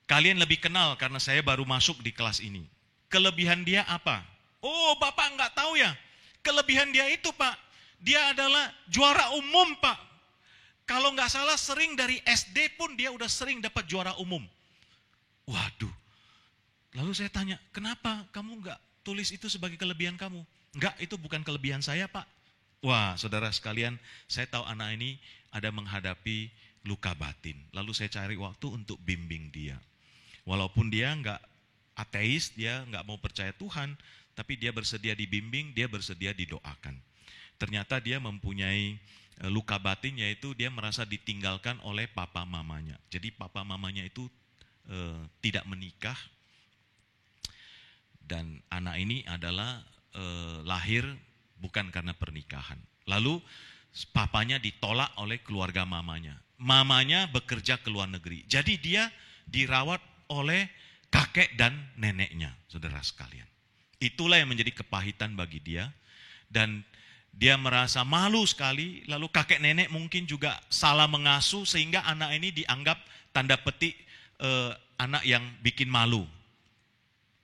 Kalian lebih kenal karena saya baru masuk di kelas ini. Kelebihan dia apa? Oh, Bapak nggak tahu ya? Kelebihan dia itu Pak, dia adalah juara umum Pak. Kalau nggak salah sering dari SD pun dia udah sering dapat juara umum. Waduh. Lalu saya tanya, kenapa kamu nggak tulis itu sebagai kelebihan kamu? Enggak, itu bukan kelebihan saya Pak. Wah, saudara sekalian, saya tahu anak ini ada menghadapi luka batin. Lalu saya cari waktu untuk bimbing dia. Walaupun dia nggak ateis, dia nggak mau percaya Tuhan, tapi dia bersedia dibimbing, dia bersedia didoakan. Ternyata dia mempunyai luka batin, yaitu dia merasa ditinggalkan oleh papa mamanya. Jadi papa mamanya itu tidak menikah, dan anak ini adalah lahir bukan karena pernikahan. Lalu papanya ditolak oleh keluarga mamanya. Mamanya bekerja ke luar negeri. Jadi dia dirawat oleh kakek dan neneknya, saudara sekalian. Itulah yang menjadi kepahitan bagi dia. Dan dia merasa malu sekali. Lalu kakek nenek mungkin juga salah mengasuh sehingga anak ini dianggap tanda petik anak yang bikin malu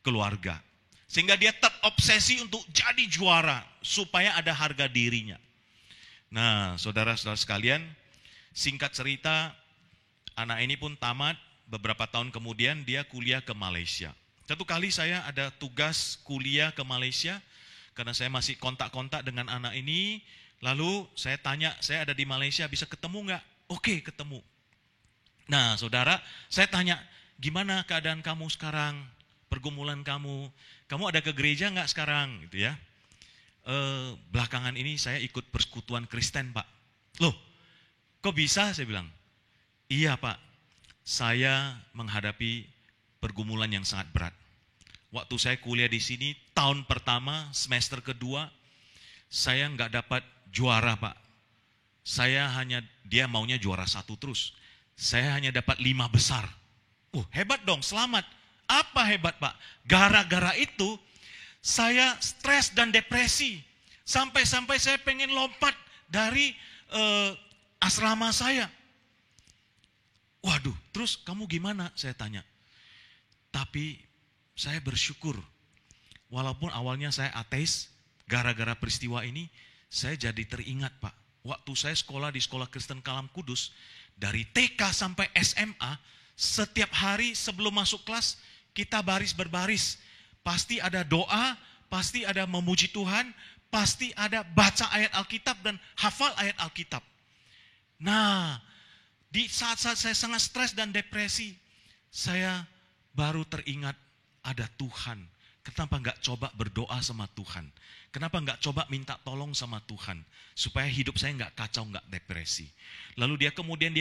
keluarga. Sehingga dia terobsesi untuk jadi juara supaya ada harga dirinya. Nah, saudara-saudara sekalian, singkat cerita, anak ini pun tamat. Beberapa tahun kemudian dia kuliah ke Malaysia. Satu kali saya ada tugas kuliah ke Malaysia, karena saya masih kontak-kontak dengan anak ini. Lalu saya tanya, saya ada di Malaysia, bisa ketemu nggak? Oke, ketemu. Nah, saudara, saya tanya, gimana keadaan kamu sekarang? Pergumulan kamu? Kamu ada ke gereja nggak sekarang? Gitu ya. Belakangan ini saya ikut persekutuan Kristen, Pak. Loh, kok bisa? Saya bilang, iya Pak. Saya menghadapi pergumulan yang sangat berat. Waktu saya kuliah di sini, tahun pertama, semester kedua, saya nggak dapat juara Pak. Dia maunya juara 1 terus. Saya hanya dapat 5 besar. Hebat dong, selamat. Apa hebat Pak? Gara-gara itu, saya stres dan depresi. Sampai-sampai saya pengen lompat dari asrama saya. Waduh, terus kamu gimana? Saya tanya. Tapi saya bersyukur. Walaupun awalnya saya ateis, gara-gara peristiwa ini, saya jadi teringat Pak. Waktu saya sekolah di Sekolah Kristen Kalam Kudus, dari TK sampai SMA, setiap hari sebelum masuk kelas, kita baris berbaris. Pasti ada doa, pasti ada memuji Tuhan, pasti ada baca ayat Alkitab dan hafal ayat Alkitab. Nah, di saat-saat saya sangat stres dan depresi, saya baru teringat ada Tuhan. Kenapa nggak coba berdoa sama Tuhan? Kenapa nggak coba minta tolong sama Tuhan? Supaya hidup saya nggak kacau, nggak depresi. Lalu dia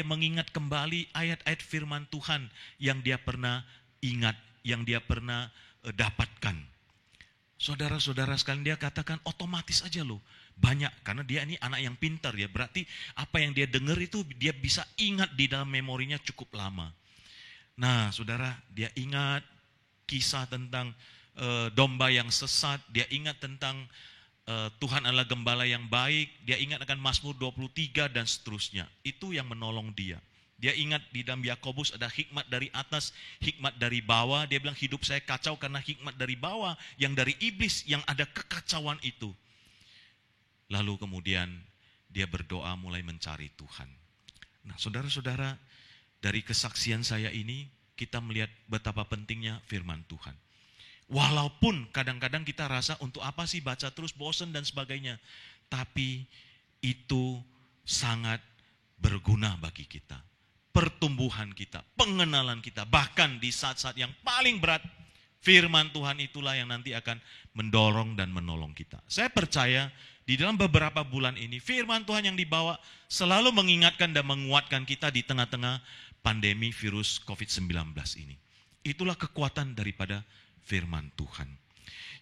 mengingat kembali ayat-ayat firman Tuhan yang dia pernah ingat, yang dia pernah dapatkan. Saudara-saudara sekalian, dia katakan otomatis aja loh. Banyak, karena dia ini anak yang pintar ya. Berarti apa yang dia dengar itu dia bisa ingat di dalam memorinya cukup lama. Nah saudara, dia ingat kisah tentang domba yang sesat. Dia ingat tentang Tuhan adalah gembala yang baik. Dia ingat akan Mazmur 23 dan seterusnya. Itu yang menolong dia. Dia ingat di dalam Yakobus ada hikmat dari atas, hikmat dari bawah. Dia bilang hidup saya kacau karena hikmat dari bawah, yang dari iblis, yang ada kekacauan itu. Lalu kemudian dia berdoa mulai mencari Tuhan. Nah saudara-saudara, dari kesaksian saya ini kita melihat betapa pentingnya firman Tuhan. Walaupun kadang-kadang kita rasa untuk apa sih baca terus, bosan dan sebagainya. Tapi itu sangat berguna bagi kita. Pertumbuhan kita, pengenalan kita, bahkan di saat-saat yang paling berat, firman Tuhan itulah yang nanti akan mendorong dan menolong kita. Saya percaya di dalam beberapa bulan ini, firman Tuhan yang dibawa selalu mengingatkan dan menguatkan kita di tengah-tengah pandemi virus COVID-19 ini. Itulah kekuatan daripada firman Tuhan.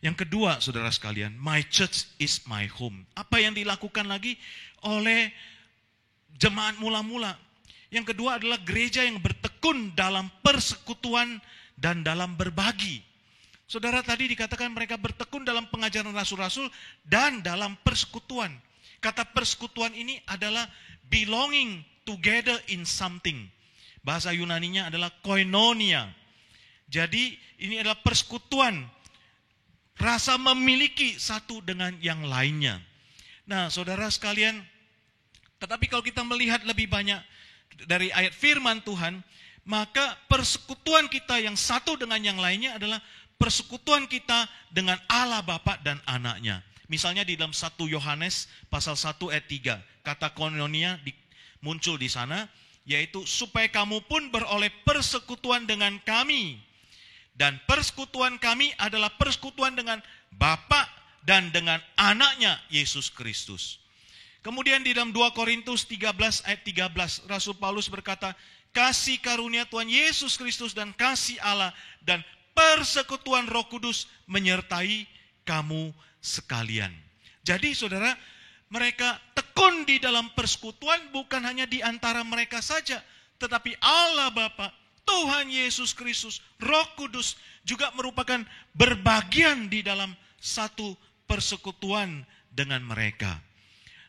Yang kedua, saudara sekalian, my church is my home. Apa yang dilakukan lagi oleh jemaat mula-mula? Yang kedua adalah gereja yang bertekun dalam persekutuan dan dalam berbagi. Saudara, tadi dikatakan mereka bertekun dalam pengajaran rasul-rasul dan dalam persekutuan. Kata persekutuan ini adalah belonging together in something. Bahasa Yunaninya adalah koinonia. Jadi ini adalah persekutuan. Rasa memiliki satu dengan yang lainnya. Nah, saudara sekalian, tetapi kalau kita melihat lebih banyak dari ayat firman Tuhan, maka persekutuan kita yang satu dengan yang lainnya adalah persekutuan kita dengan Allah Bapa dan Anaknya. Misalnya di dalam 1 Yohanes pasal 1 ayat 3, kata koinonia muncul di sana, yaitu supaya kamu pun beroleh persekutuan dengan kami. Dan persekutuan kami adalah persekutuan dengan Bapa dan dengan Anaknya Yesus Kristus. Kemudian di dalam 2 Korintus 13 ayat 13, Rasul Paulus berkata, kasih karunia Tuhan Yesus Kristus dan kasih Allah dan persekutuan Roh Kudus menyertai kamu sekalian. Jadi saudara, mereka tekun di dalam persekutuan bukan hanya di antara mereka saja, tetapi Allah Bapa, Tuhan Yesus Kristus, Roh Kudus juga merupakan berbagian di dalam satu persekutuan dengan mereka.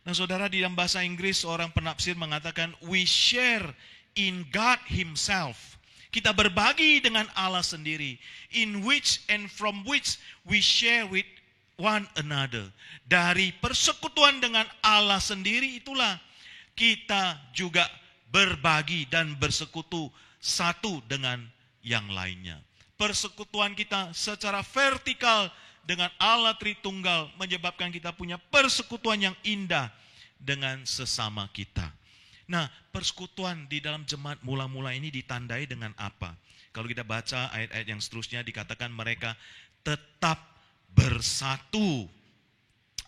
Nah saudara, di dalam bahasa Inggris seorang penafsir mengatakan, we share in God Himself. Kita berbagi dengan Allah sendiri, in which and from which we share with one another. Dari persekutuan dengan Allah sendiri itulah kita juga berbagi dan bersekutu satu dengan yang lainnya. Persekutuan kita secara vertikal dengan Allah Tritunggal menyebabkan kita punya persekutuan yang indah dengan sesama kita. Nah, persekutuan di dalam jemaat mula-mula ini ditandai dengan apa? Kalau kita baca ayat-ayat yang seterusnya dikatakan mereka tetap bersatu.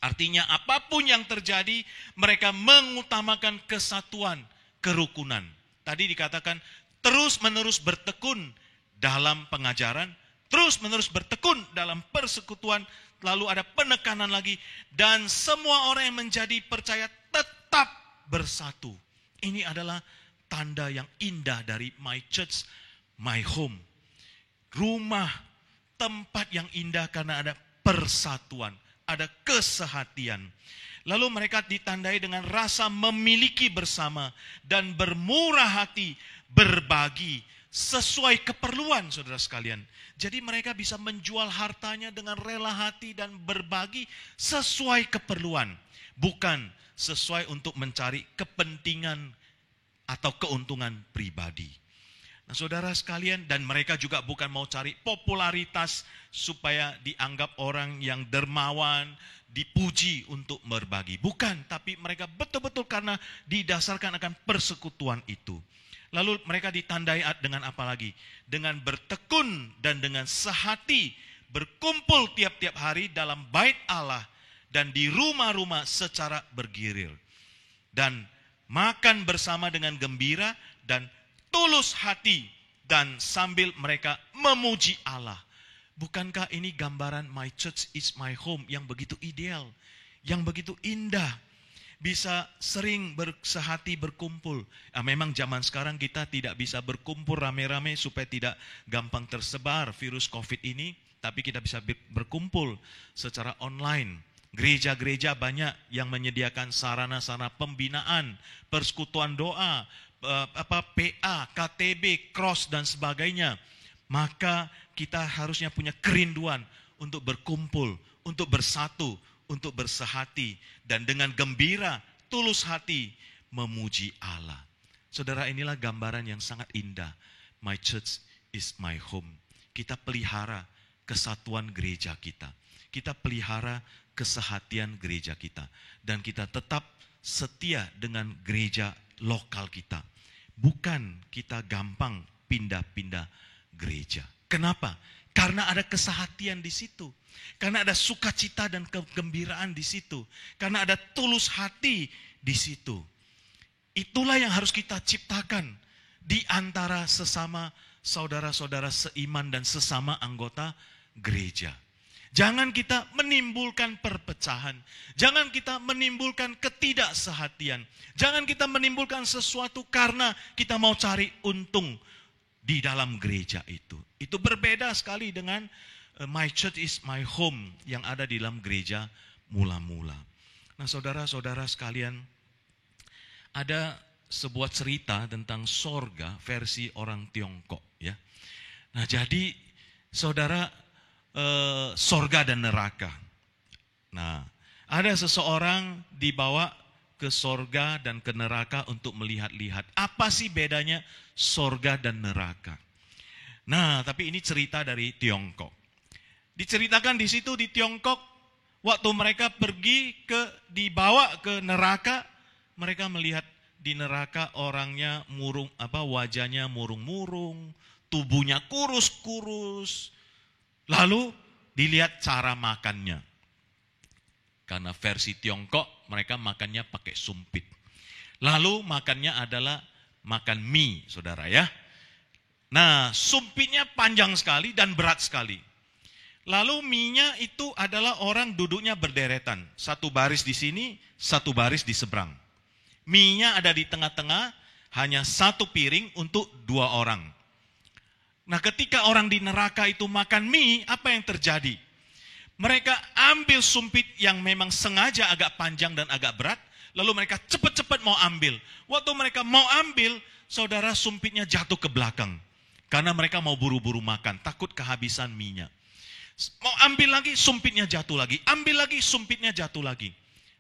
Artinya apapun yang terjadi, mereka mengutamakan kesatuan, kerukunan. Tadi dikatakan terus-menerus bertekun dalam pengajaran, terus-menerus bertekun dalam persekutuan, lalu ada penekanan lagi, dan semua orang yang menjadi percaya tetap bersatu. Ini adalah tanda yang indah dari my church, my home. Rumah, tempat yang indah karena ada persatuan, ada kesehatian. Lalu mereka ditandai dengan rasa memiliki bersama dan bermurah hati, berbagi sesuai keperluan, saudara sekalian. Jadi mereka bisa menjual hartanya dengan rela hati dan berbagi sesuai keperluan, bukan sesuai untuk mencari kepentingan atau keuntungan pribadi. Nah, saudara sekalian, dan mereka juga bukan mau cari popularitas supaya dianggap orang yang dermawan, dipuji untuk berbagi. Bukan, tapi mereka betul-betul karena didasarkan akan persekutuan itu. Lalu mereka ditandai dengan apa lagi? Dengan bertekun dan dengan sehati berkumpul tiap-tiap hari dalam bait Allah dan di rumah-rumah secara bergilir. Dan makan bersama dengan gembira dan tulus hati dan sambil mereka memuji Allah. Bukankah ini gambaran my church is my home yang begitu ideal, yang begitu indah? Bisa sering bersehati berkumpul. Memang zaman sekarang kita tidak bisa berkumpul rame-rame supaya tidak gampang tersebar virus COVID ini, tapi kita bisa berkumpul secara online. Gereja-gereja banyak yang menyediakan sarana-sarana pembinaan, persekutuan doa, PA, KTB, cross dan sebagainya. Maka kita harusnya punya kerinduan untuk berkumpul, untuk bersatu, untuk bersehati, dan dengan gembira, tulus hati, memuji Allah. Saudara, inilah gambaran yang sangat indah. My church is my home. Kita pelihara kesatuan gereja kita. Kita pelihara kesehatian gereja kita. Dan kita tetap setia dengan gereja lokal kita. Bukan kita gampang pindah-pindah gereja. Kenapa? Karena ada kesehatian di situ. Karena ada sukacita dan kegembiraan di situ. Karena ada tulus hati di situ. Itulah yang harus kita ciptakan di antara sesama saudara-saudara seiman dan sesama anggota gereja. Jangan kita menimbulkan perpecahan. Jangan kita menimbulkan ketidaksehatian. Jangan kita menimbulkan sesuatu karena kita mau cari untung di dalam gereja itu. Itu berbeda sekali dengan my church is my home yang ada di dalam gereja mula-mula. Nah, saudara-saudara sekalian, ada sebuah cerita tentang sorga versi orang Tiongkok, ya. Nah, jadi saudara, sorga dan neraka. Nah, ada seseorang dibawa ke sorga dan ke neraka untuk melihat-lihat. Apa sih bedanya sorga dan neraka? Nah, tapi ini cerita dari Tiongkok. Diceritakan di situ di Tiongkok, waktu mereka dibawa ke neraka, mereka melihat di neraka orangnya wajahnya murung-murung, tubuhnya kurus-kurus. Lalu dilihat cara makannya. Karena versi Tiongkok mereka makannya pakai sumpit. Lalu makannya adalah makan mie, saudara ya. Nah, sumpitnya panjang sekali dan berat sekali. Lalu mie-nya itu adalah orang duduknya berderetan. Satu baris di sini, satu baris di seberang. Mie-nya ada di tengah-tengah, hanya satu piring untuk 2 orang. Nah, ketika orang di neraka itu makan mie, apa yang terjadi? Mereka ambil sumpit yang memang sengaja agak panjang dan agak berat, lalu mereka cepat-cepat mau ambil. Waktu mereka mau ambil, saudara, sumpitnya jatuh ke belakang. Karena mereka mau buru-buru makan, takut kehabisan mie-nya. Mau ambil lagi, sumpitnya jatuh lagi. Ambil lagi, sumpitnya jatuh lagi.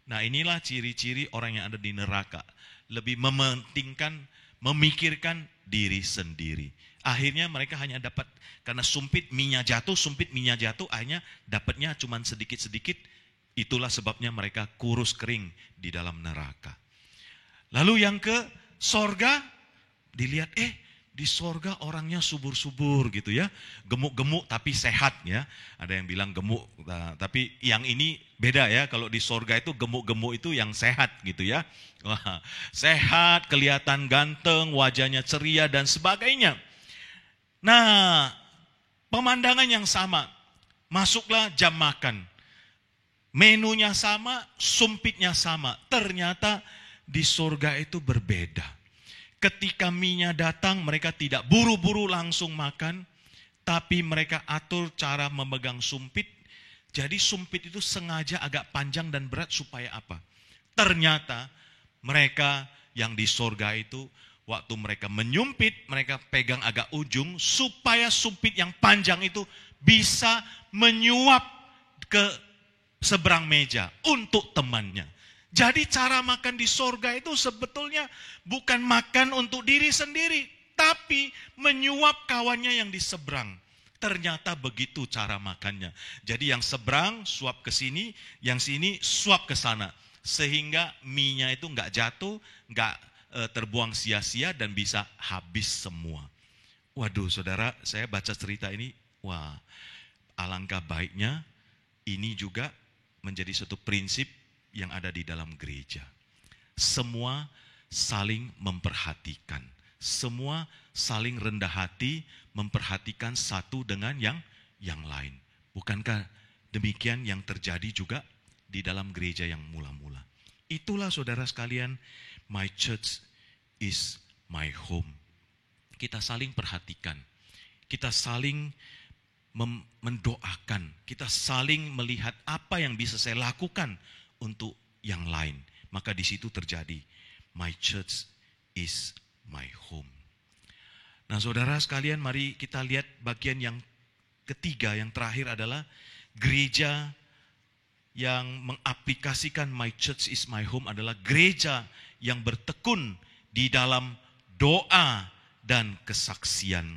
Nah, inilah ciri-ciri orang yang ada di neraka. Lebih mementingkan, memikirkan diri sendiri. Akhirnya mereka hanya dapat, karena sumpit mie-nya jatuh, akhirnya dapatnya cuma sedikit-sedikit. Itulah sebabnya mereka kurus kering di dalam neraka. Lalu yang ke sorga, dilihat, di sorga orangnya subur-subur gitu ya. Gemuk-gemuk tapi sehat ya. Ada yang bilang gemuk, tapi yang ini beda ya. Kalau di sorga itu gemuk-gemuk itu yang sehat gitu ya. Wah, sehat, kelihatan ganteng, wajahnya ceria dan sebagainya. Nah, pemandangan yang sama. Masuklah jam makan. Menunya sama, sumpitnya sama. Ternyata di surga itu berbeda. Ketika mie-nya datang, mereka tidak buru-buru langsung makan, tapi mereka atur cara memegang sumpit. Jadi sumpit itu sengaja agak panjang dan berat supaya apa? Ternyata mereka yang di surga itu, waktu mereka menyumpit, mereka pegang agak ujung, supaya sumpit yang panjang itu bisa menyuap ke seberang meja untuk temannya. Jadi cara makan di sorga itu sebetulnya bukan makan untuk diri sendiri, tapi menyuap kawannya yang di seberang. Ternyata begitu cara makannya. Jadi yang seberang suap ke sini, yang sini suap ke sana. Sehingga mie-nya itu nggak jatuh, nggak terbuang sia-sia dan bisa habis semua. Waduh saudara, saya baca cerita ini, wah alangkah baiknya ini juga menjadi satu prinsip yang ada di dalam gereja. Semua saling memperhatikan. Semua saling rendah hati memperhatikan satu dengan yang lain. Bukankah demikian yang terjadi juga di dalam gereja yang mula-mula? Itulah saudara sekalian, my church is my home. Kita saling perhatikan. Kita saling mendoakan. Kita saling melihat apa yang bisa saya lakukan untuk yang lain. Maka di situ terjadi my church is my home. Nah, saudara sekalian, mari kita lihat bagian yang ketiga, yang terakhir adalah gereja yang mengaplikasikan my church is my home adalah gereja yang bertekun di dalam doa dan kesaksian.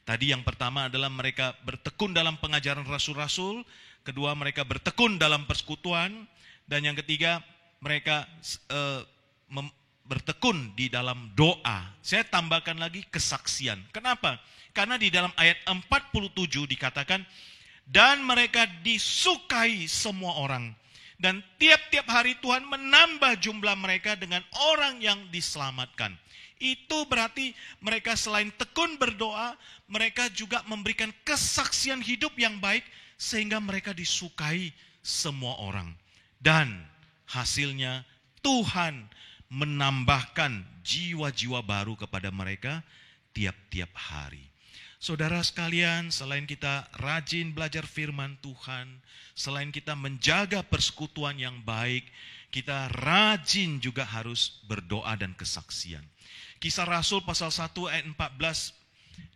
Tadi yang pertama adalah mereka bertekun dalam pengajaran rasul-rasul, kedua mereka bertekun dalam persekutuan, dan yang ketiga, mereka bertekun di dalam doa. Saya tambahkan lagi kesaksian. Kenapa? Karena di dalam ayat 47 dikatakan, dan mereka disukai semua orang. Dan tiap-tiap hari Tuhan menambah jumlah mereka dengan orang yang diselamatkan. Itu berarti mereka selain tekun berdoa, mereka juga memberikan kesaksian hidup yang baik sehingga mereka disukai semua orang. Dan hasilnya Tuhan menambahkan jiwa-jiwa baru kepada mereka tiap-tiap hari. Saudara sekalian, selain kita rajin belajar firman Tuhan, selain kita menjaga persekutuan yang baik, kita rajin juga harus berdoa dan kesaksian. Kisah Rasul pasal 1 ayat 14,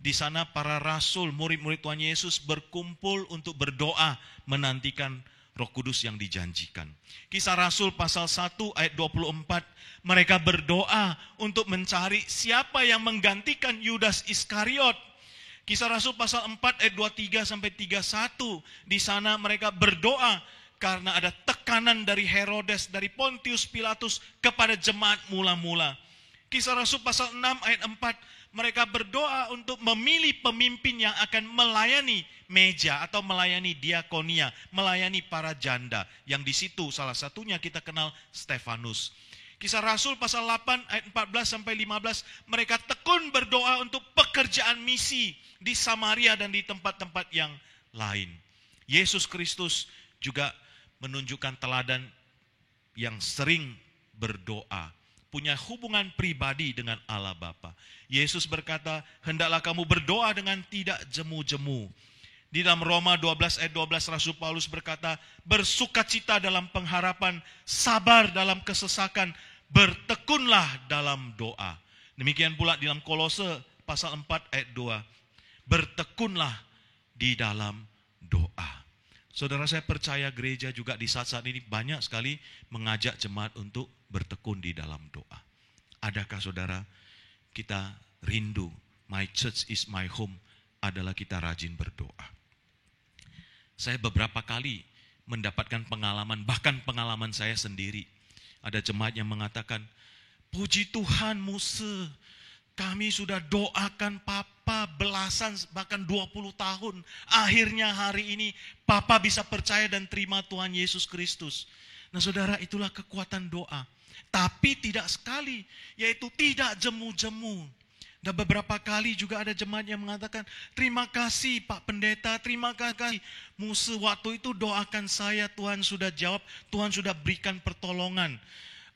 di sana para rasul, murid-murid Tuhan Yesus berkumpul untuk berdoa menantikan Roh Kudus yang dijanjikan. Kisah Rasul pasal 1 ayat 24, mereka berdoa untuk mencari siapa yang menggantikan Yudas Iskariot. Kisah Rasul pasal 4 ayat 23 sampai 31, di sana mereka berdoa karena ada tekanan dari Herodes, dari Pontius Pilatus kepada jemaat mula-mula. Kisah Rasul pasal 6 ayat 4, mereka berdoa untuk memilih pemimpin yang akan melayani meja atau melayani diakonia, melayani para janda. Yang di situ salah satunya kita kenal Stefanus. Kisah Rasul pasal 8 ayat 14 sampai 15, mereka tekun berdoa untuk pekerjaan misi di Samaria dan di tempat-tempat yang lain. Yesus Kristus juga menunjukkan teladan yang sering berdoa, punya hubungan pribadi dengan Allah Bapa. Yesus berkata, hendaklah kamu berdoa dengan tidak jemu-jemu. Di dalam Roma 12 ayat 12 Rasul Paulus berkata, bersukacita dalam pengharapan, sabar dalam kesesakan, bertekunlah dalam doa. Demikian pula di dalam Kolose pasal 4 ayat 2, bertekunlah di dalam doa. Saudara, saya percaya gereja juga di saat-saat ini banyak sekali mengajak jemaat untuk bertekun di dalam doa. Adakah saudara kita rindu, my church is my home, adalah kita rajin berdoa. Saya beberapa kali mendapatkan pengalaman, bahkan pengalaman saya sendiri. Ada jemaat yang mengatakan, puji Tuhan Muse, kami sudah doakan Papa belasan, bahkan 20 tahun. Akhirnya hari ini Papa bisa percaya dan terima Tuhan Yesus Kristus. Nah saudara, itulah kekuatan doa. Tapi tidak sekali, yaitu tidak jemu-jemu. Dan beberapa kali juga ada jemaat yang mengatakan, terima kasih Pak Pendeta, terima kasih Muse, waktu itu doakan saya, Tuhan sudah jawab, Tuhan sudah berikan pertolongan.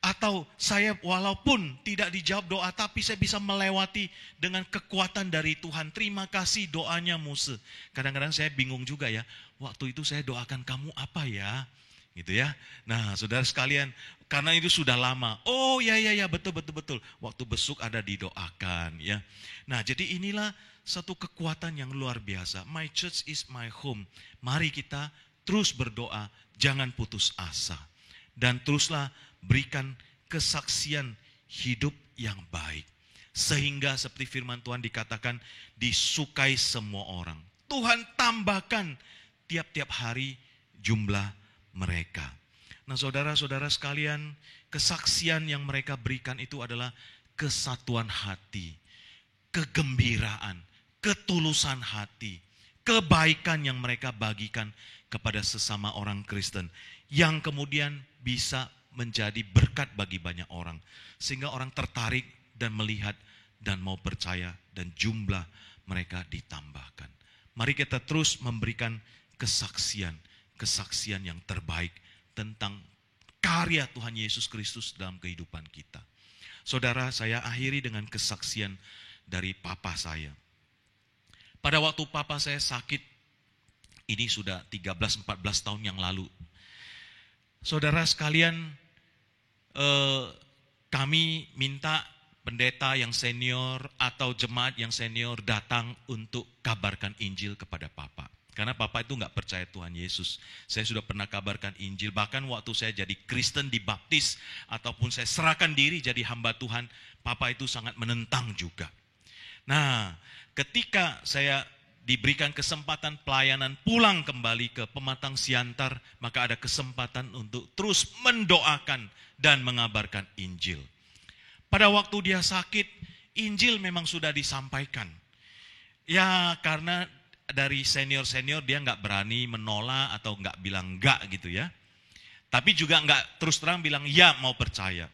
Atau saya walaupun tidak dijawab doa, tapi saya bisa melewati dengan kekuatan dari Tuhan. Terima kasih doanya Muse. Kadang-kadang saya bingung juga ya, waktu itu saya doakan kamu apa ya? Gitu ya. Nah saudara sekalian, karena itu sudah lama. Oh ya betul. Waktu besuk ada didoakan ya. Nah jadi inilah satu kekuatan yang luar biasa. My church is my home. Mari kita terus berdoa, jangan putus asa. Dan teruslah berikan kesaksian hidup yang baik. Sehingga seperti firman Tuhan dikatakan, disukai semua orang. Tuhan tambahkan tiap-tiap hari jumlah mereka. Nah saudara-saudara sekalian, kesaksian yang mereka berikan itu adalah kesatuan hati, kegembiraan, ketulusan hati, kebaikan yang mereka bagikan kepada sesama orang Kristen, yang kemudian bisa menjadi berkat bagi banyak orang. Sehingga orang tertarik dan melihat dan mau percaya dan jumlah mereka ditambahkan. Mari kita terus memberikan kesaksian yang terbaik tentang karya Tuhan Yesus Kristus dalam kehidupan kita. Saudara, saya akhiri dengan kesaksian dari papa saya. Pada waktu papa saya sakit, ini sudah 13-14 tahun yang lalu. Saudara sekalian, kami minta pendeta yang senior atau jemaat yang senior datang untuk kabarkan Injil kepada papa. Karena papa itu nggak percaya Tuhan Yesus. Saya sudah pernah kabarkan Injil, bahkan waktu saya jadi Kristen dibaptis, ataupun saya serahkan diri jadi hamba Tuhan, papa itu sangat menentang juga. Nah, ketika saya diberikan kesempatan pelayanan pulang kembali ke Pematang Siantar, maka ada kesempatan untuk terus mendoakan dan mengabarkan Injil. Pada waktu dia sakit, Injil memang sudah disampaikan. Ya, karena dari senior-senior dia nggak berani menolak atau nggak bilang nggak gitu ya. Tapi juga nggak terus terang bilang ya mau percaya.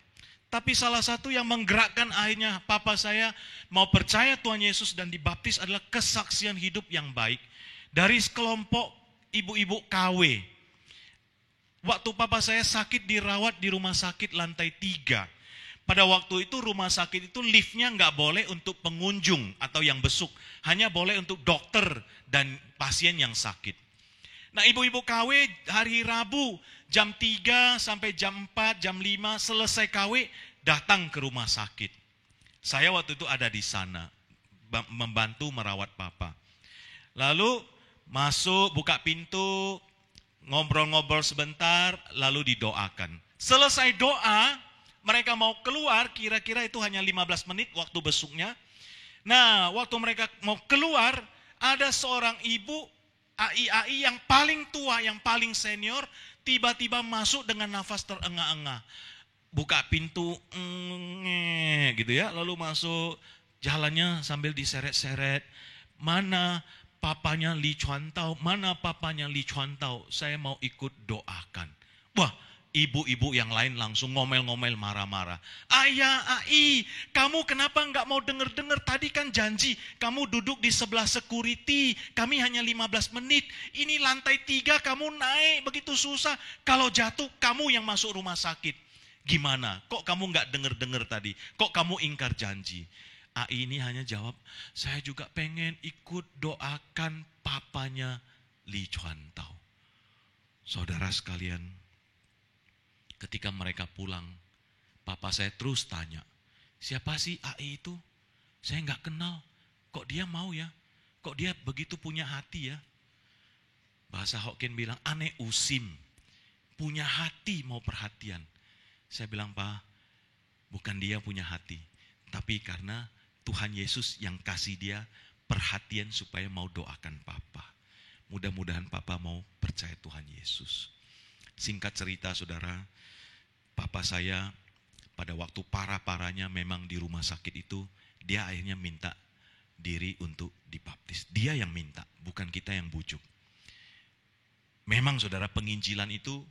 Tapi salah satu yang menggerakkan akhirnya papa saya mau percaya Tuhan Yesus dan dibaptis adalah kesaksian hidup yang baik dari kelompok ibu-ibu KW. Waktu papa saya sakit dirawat di rumah sakit lantai 3. Pada waktu itu rumah sakit itu liftnya nggak boleh untuk pengunjung atau yang besuk. Hanya boleh untuk dokter dan pasien yang sakit. Nah ibu-ibu KW hari Rabu jam 3 sampai jam 4, jam 5 selesai KW datang ke rumah sakit. Saya waktu itu ada di sana membantu merawat papa. Lalu masuk, buka pintu, ngobrol-ngobrol sebentar, lalu didoakan. Selesai doa, mereka mau keluar, kira-kira itu hanya 15 menit waktu besuknya. Nah, waktu mereka mau keluar, ada seorang ibu AI yang paling tua, yang paling senior, tiba-tiba masuk dengan nafas terengah-engah. Buka pintu, gitu ya, lalu masuk, jalannya sambil diseret-seret. Mana papanya Li Chuan Tao, mana papanya Li Chuan Tao, saya mau ikut doakan. Wah, ibu-ibu yang lain langsung ngomel-ngomel marah-marah. Ayah, Ai, kamu kenapa nggak mau denger-denger? Tadi kan janji, kamu duduk di sebelah security, kami hanya 15 menit. Ini lantai 3, kamu naik begitu susah. Kalau jatuh, kamu yang masuk rumah sakit. Gimana? Kok kamu nggak denger-denger tadi? Kok kamu ingkar janji? Ai ini hanya jawab, saya juga pengen ikut doakan papanya Li Chuan Tao. Saudara sekalian, ketika mereka pulang, papa saya terus tanya, siapa sih Ai itu? Saya nggak kenal. Kok dia mau ya? Kok dia begitu punya hati ya? Bahasa Hokkien bilang, aneh usim. Punya hati mau perhatian. Saya bilang, Pak, bukan dia punya hati. Tapi karena Tuhan Yesus yang kasih dia perhatian supaya mau doakan papa. Mudah-mudahan papa mau percaya Tuhan Yesus. Singkat cerita saudara, papa saya pada waktu parah-parahnya memang di rumah sakit itu, dia akhirnya minta diri untuk dibaptis. Dia yang minta, bukan kita yang bujuk. Memang saudara, penginjilan itu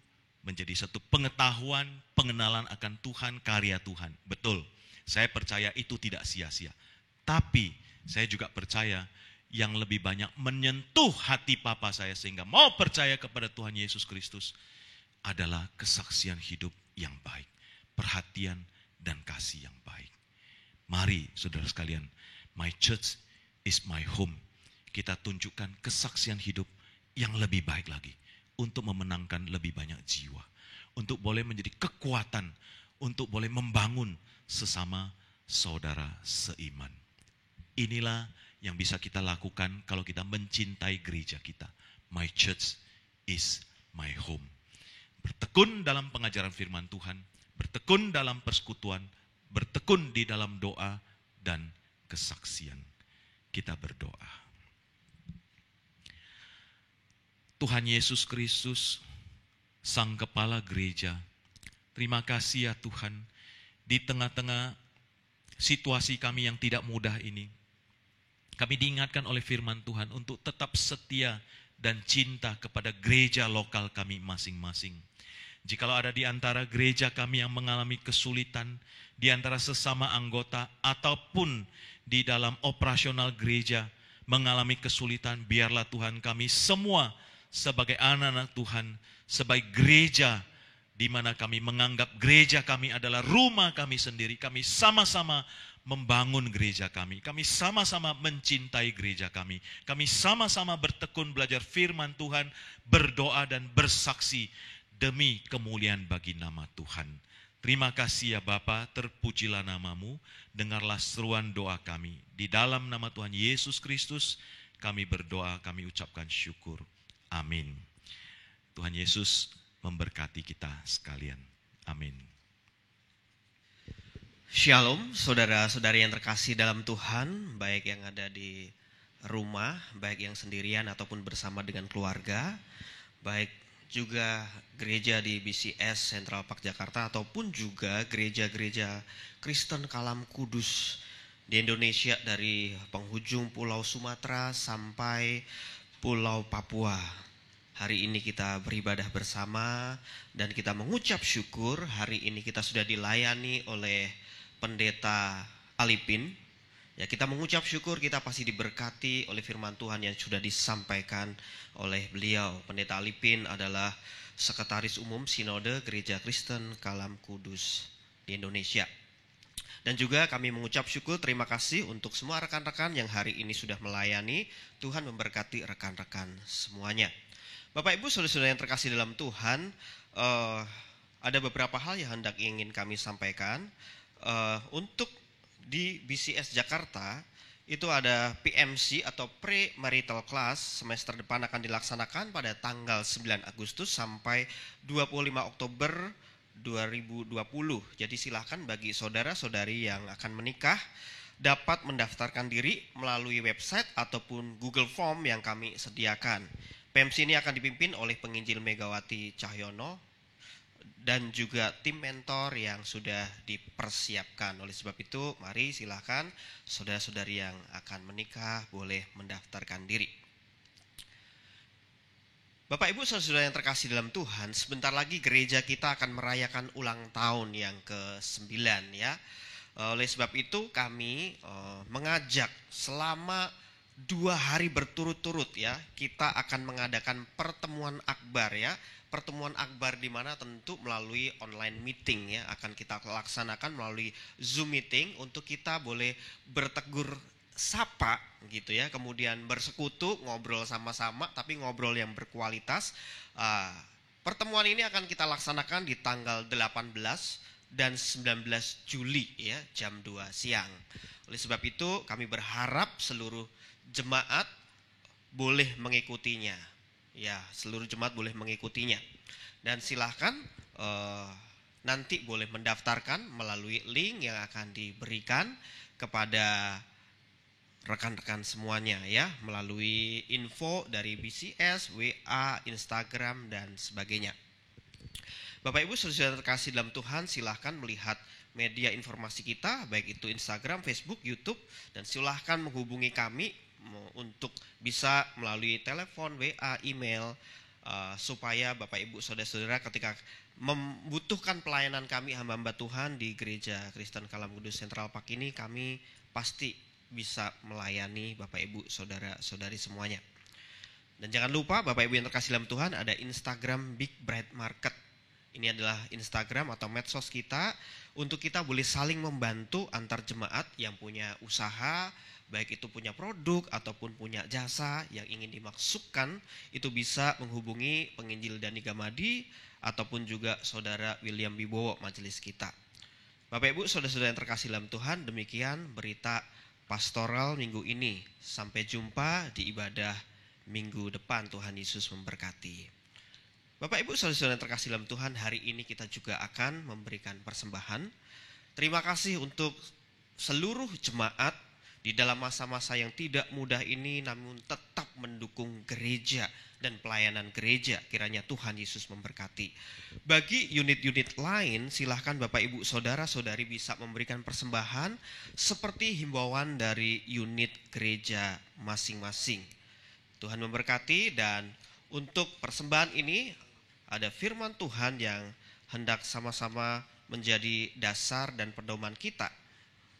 menjadi satu pengetahuan, pengenalan akan Tuhan, karya Tuhan. Betul, saya percaya itu tidak sia-sia. Tapi saya juga percaya yang lebih banyak menyentuh hati papa saya sehingga mau percaya kepada Tuhan Yesus Kristus adalah kesaksian hidup yang baik, perhatian dan kasih yang baik. Mari saudara sekalian, my church is my home. Kita tunjukkan kesaksian hidup yang lebih baik lagi untuk memenangkan lebih banyak jiwa, untuk boleh menjadi kekuatan, untuk boleh membangun sesama saudara seiman. Inilah yang bisa kita lakukan kalau kita mencintai gereja kita. My church is my home. Bertekun dalam pengajaran firman Tuhan, bertekun dalam persekutuan, bertekun di dalam doa dan kesaksian. Kita berdoa. Tuhan Yesus Kristus, Sang Kepala Gereja, terima kasih ya Tuhan, di tengah-tengah situasi kami yang tidak mudah ini, kami diingatkan oleh firman Tuhan untuk tetap setia dan cinta kepada gereja lokal kami masing-masing. Jikalau ada di antara gereja kami yang mengalami kesulitan, di antara sesama anggota ataupun di dalam operasional gereja mengalami kesulitan, biarlah Tuhan kami semua sebagai anak-anak Tuhan, sebagai gereja di mana kami menganggap gereja kami adalah rumah kami sendiri, kami sama-sama membangun gereja kami sama-sama mencintai gereja kami sama-sama bertekun belajar firman Tuhan, berdoa dan bersaksi demi kemuliaan bagi nama Tuhan. Terima kasih ya Bapa, terpujilah namamu, dengarlah seruan doa kami. Di dalam nama Tuhan Yesus Kristus kami berdoa, kami ucapkan syukur. Amin. Tuhan Yesus memberkati kita sekalian. Amin. Shalom, saudara-saudari yang terkasih dalam Tuhan, baik yang ada di rumah, baik yang sendirian ataupun bersama dengan keluarga, baik juga gereja di BCS Central Park Jakarta ataupun juga gereja-gereja Kristen Kalam Kudus di Indonesia dari penghujung Pulau Sumatera sampai Pulau Papua. hari ini kita beribadah bersama dan kita mengucap syukur hari ini kita sudah dilayani oleh Pendeta Alipin. Ya, kita mengucap syukur kita pasti diberkati oleh firman Tuhan yang sudah disampaikan oleh beliau. Pendeta Alipin adalah Sekretaris Umum Sinode Gereja Kristen Kalam Kudus di Indonesia. Dan juga kami mengucap syukur terima kasih untuk semua rekan-rekan yang hari ini sudah melayani. Tuhan memberkati rekan-rekan semuanya. Bapak Ibu Saudara-saudara yang terkasih dalam Tuhan, ada beberapa hal yang hendak ingin kami sampaikan. Untuk di BCS Jakarta itu ada PMC atau Pre-Marital Class semester depan akan dilaksanakan pada tanggal 9 Agustus sampai 25 Oktober 2020. Jadi silahkan bagi saudara-saudari yang akan menikah dapat mendaftarkan diri melalui website ataupun Google Form yang kami sediakan. PMC ini akan dipimpin oleh penginjil Megawati Cahyono dan juga tim mentor yang sudah dipersiapkan. Oleh sebab itu, mari silahkan saudara-saudari yang akan menikah boleh mendaftarkan diri. Bapak Ibu Saudara yang terkasih dalam Tuhan, sebentar lagi gereja kita akan merayakan ulang tahun yang ke-9 ya. Oleh sebab itu kami mengajak selama 2 hari berturut-turut ya, kita akan mengadakan pertemuan akbar ya. Pertemuan akbar di mana tentu melalui online meeting ya, akan kita laksanakan melalui Zoom meeting untuk kita boleh bertegur sapa gitu ya, kemudian bersekutu, ngobrol sama-sama tapi ngobrol yang berkualitas. Pertemuan ini akan kita laksanakan di tanggal 18 dan 19 Juli ya, jam 2 siang. Oleh sebab itu kami berharap seluruh jemaat boleh mengikutinya. Ya, seluruh jemaat boleh mengikutinya. Dan silahkan nanti boleh mendaftarkan melalui link yang akan diberikan kepada rekan-rekan semuanya ya, melalui info dari BCS, WA, Instagram dan sebagainya. Bapak Ibu Saudara terkasih dalam Tuhan, silahkan melihat media informasi kita, baik itu Instagram, Facebook, YouTube, dan silahkan menghubungi kami untuk bisa melalui telepon, WA, email, supaya Bapak Ibu Saudara-saudara ketika membutuhkan pelayanan kami hamba-hamba Tuhan di Gereja Kristen Kalam Kudus Central Park ini, kami pasti bisa melayani Bapak Ibu Saudara-saudari semuanya. Dan jangan lupa Bapak Ibu yang terkasih dalam Tuhan, ada Instagram Big Bright Market. Ini adalah Instagram atau medsos kita untuk kita boleh saling membantu antar jemaat yang punya usaha, baik itu punya produk ataupun punya jasa yang ingin dimasukkan, itu bisa menghubungi penginjil Dani Gamadi ataupun juga saudara William Wibowo majelis kita. Bapak Ibu saudara-saudara yang terkasih dalam Tuhan, demikian berita pastoral minggu ini. Sampai jumpa di ibadah minggu depan. Tuhan Yesus memberkati. Bapak Ibu saudara-saudara yang terkasih dalam Tuhan, hari ini kita juga akan memberikan persembahan. Terima kasih untuk seluruh jemaat di dalam masa-masa yang tidak mudah ini namun tetap mendukung gereja dan pelayanan gereja. Kiranya Tuhan Yesus memberkati. Bagi unit-unit lain, silahkan Bapak Ibu Saudara-saudari bisa memberikan persembahan seperti himbauan dari unit gereja masing-masing. Tuhan memberkati. Dan untuk persembahan ini ada firman Tuhan yang hendak sama-sama menjadi dasar dan pedoman kita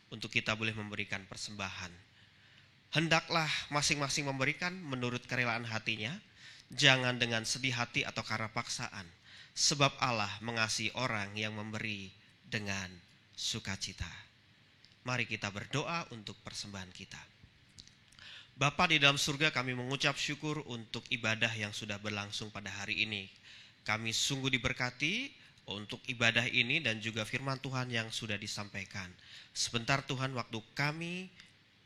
untuk kita boleh memberikan persembahan. Hendaklah masing-masing memberikan menurut kerelaan hatinya, jangan dengan sedih hati atau karena paksaan, sebab Allah mengasihi orang yang memberi dengan sukacita. Mari kita berdoa untuk persembahan kita. Bapa di dalam surga, kami mengucap syukur untuk ibadah yang sudah berlangsung pada hari ini. Kami sungguh diberkati untuk ibadah ini dan juga firman Tuhan yang sudah disampaikan. Sebentar Tuhan, waktu kami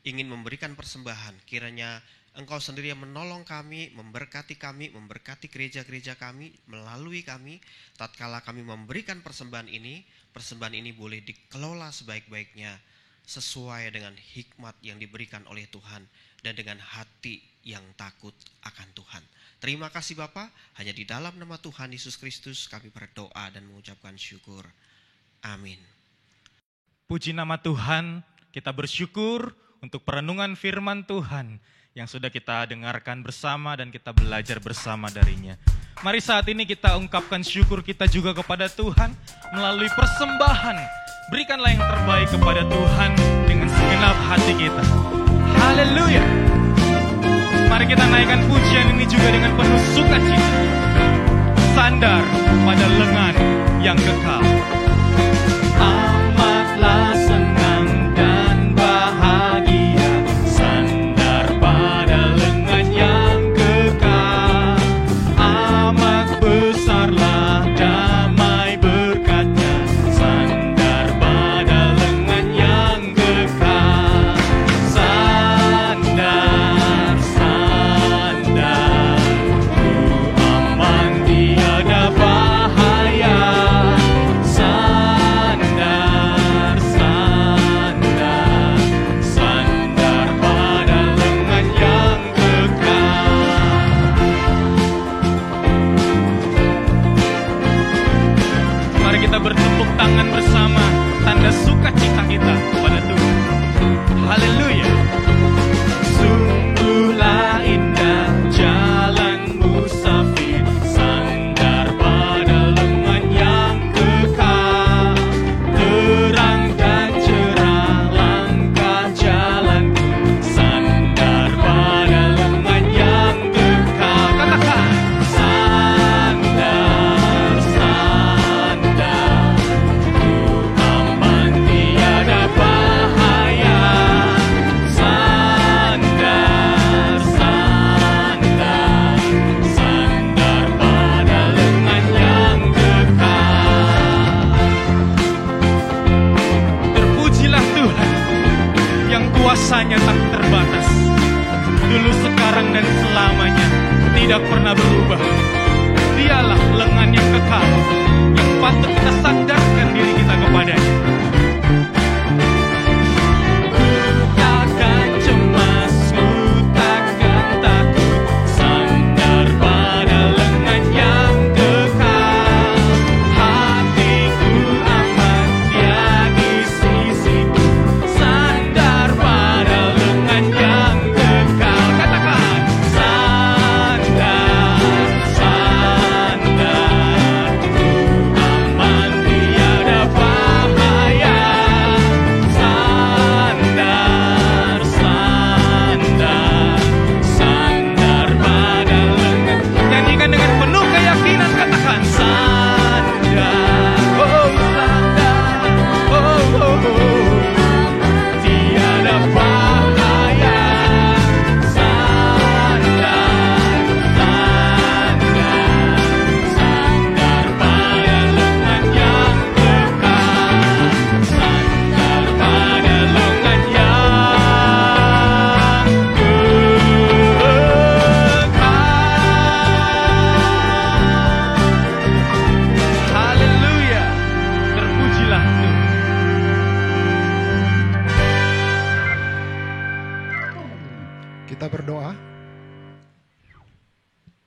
ingin memberikan persembahan, kiranya Engkau sendiri yang menolong kami, memberkati gereja-gereja kami, melalui kami. Tatkala kami memberikan persembahan ini boleh dikelola sebaik-baiknya, sesuai dengan hikmat yang diberikan oleh Tuhan dan dengan hati yang takut akan Tuhan. Terima kasih Bapa, hanya di dalam nama Tuhan Yesus Kristus kami berdoa dan mengucapkan syukur. Amin. Puji nama Tuhan, kita bersyukur untuk perenungan firman Tuhan yang sudah kita dengarkan bersama dan kita belajar bersama darinya. Mari saat ini kita ungkapkan syukur kita juga kepada Tuhan melalui persembahan. Berikanlah yang terbaik kepada Tuhan dengan segenap hati kita. Haleluya. Mari kita naikkan pujian ini juga dengan penuh sukacita. Sandar pada lengan yang kekal. Amatlah senang dan bahagia, sandar pada lengan yang kekal. Amat besarlah damai berkatnya, sandar pada lengan yang kekal. Sandar, sandar, ku aman tiada bahaya. Sandar, sandar, sandar pada lengan yang kekal. Mari kita bertepuk tangan bersama, tanda sukacita kita kepada Tuhan. Haleluya. Sungguhlah indah jalan musafir, sandar pada lengan yang kekal. Terang dan cerah langkah jalanku, sandar pada lengan yang kekal. Katakan, sandar, sandar, ku aman tiada bahaya. Sandar, sandar, sandar pada lengan yang kekal. Terpujilah Tuhan yang kuasanya tak terbatas. Dulu, sekarang, dan selamanya tidak pernah berubah. Dialah lengan yang kekal yang patut kita sandarkan diri kita kepadanya. Takkan cemas, ku takkan takut, sandar pada lengan yang kekal. Hatiku aman dia di sisiku, sandar pada lengan yang kekal. Katakan, sandar, sandar, ku aman tiada bahaya. Sandar, sandar, sandar pada lengan. Nyanyikan dengan penuh keyakinan, katakan Sandar, oh sandar, oh, oh, oh, tiada bahaya. Sandar, sandar, sandar pada lengan yang kekal. Sandar pada lengan yang kekal. haleluya. Terpujilah Tuhan. Kita berdoa.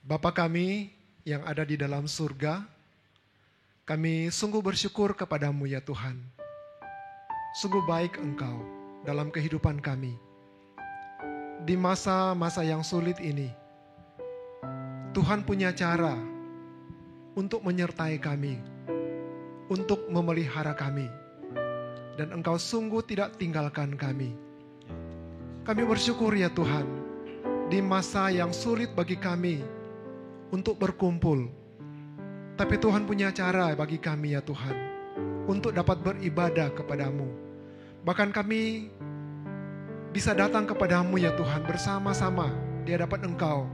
Bapa kami yang ada di dalam surga, kami sungguh bersyukur kepadamu ya Tuhan. Sungguh baik Engkau dalam kehidupan kami. Di masa-masa yang sulit ini, Tuhan punya cara untuk menyertai kami, untuk memelihara kami. Dan Engkau sungguh tidak tinggalkan kami. Kami bersyukur ya Tuhan, di masa yang sulit bagi kami untuk berkumpul. Tapi Tuhan punya cara bagi kami ya Tuhan, untuk dapat beribadah kepadamu. Bahkan kami bisa datang kepadamu ya Tuhan bersama-sama di hadapan Engkau,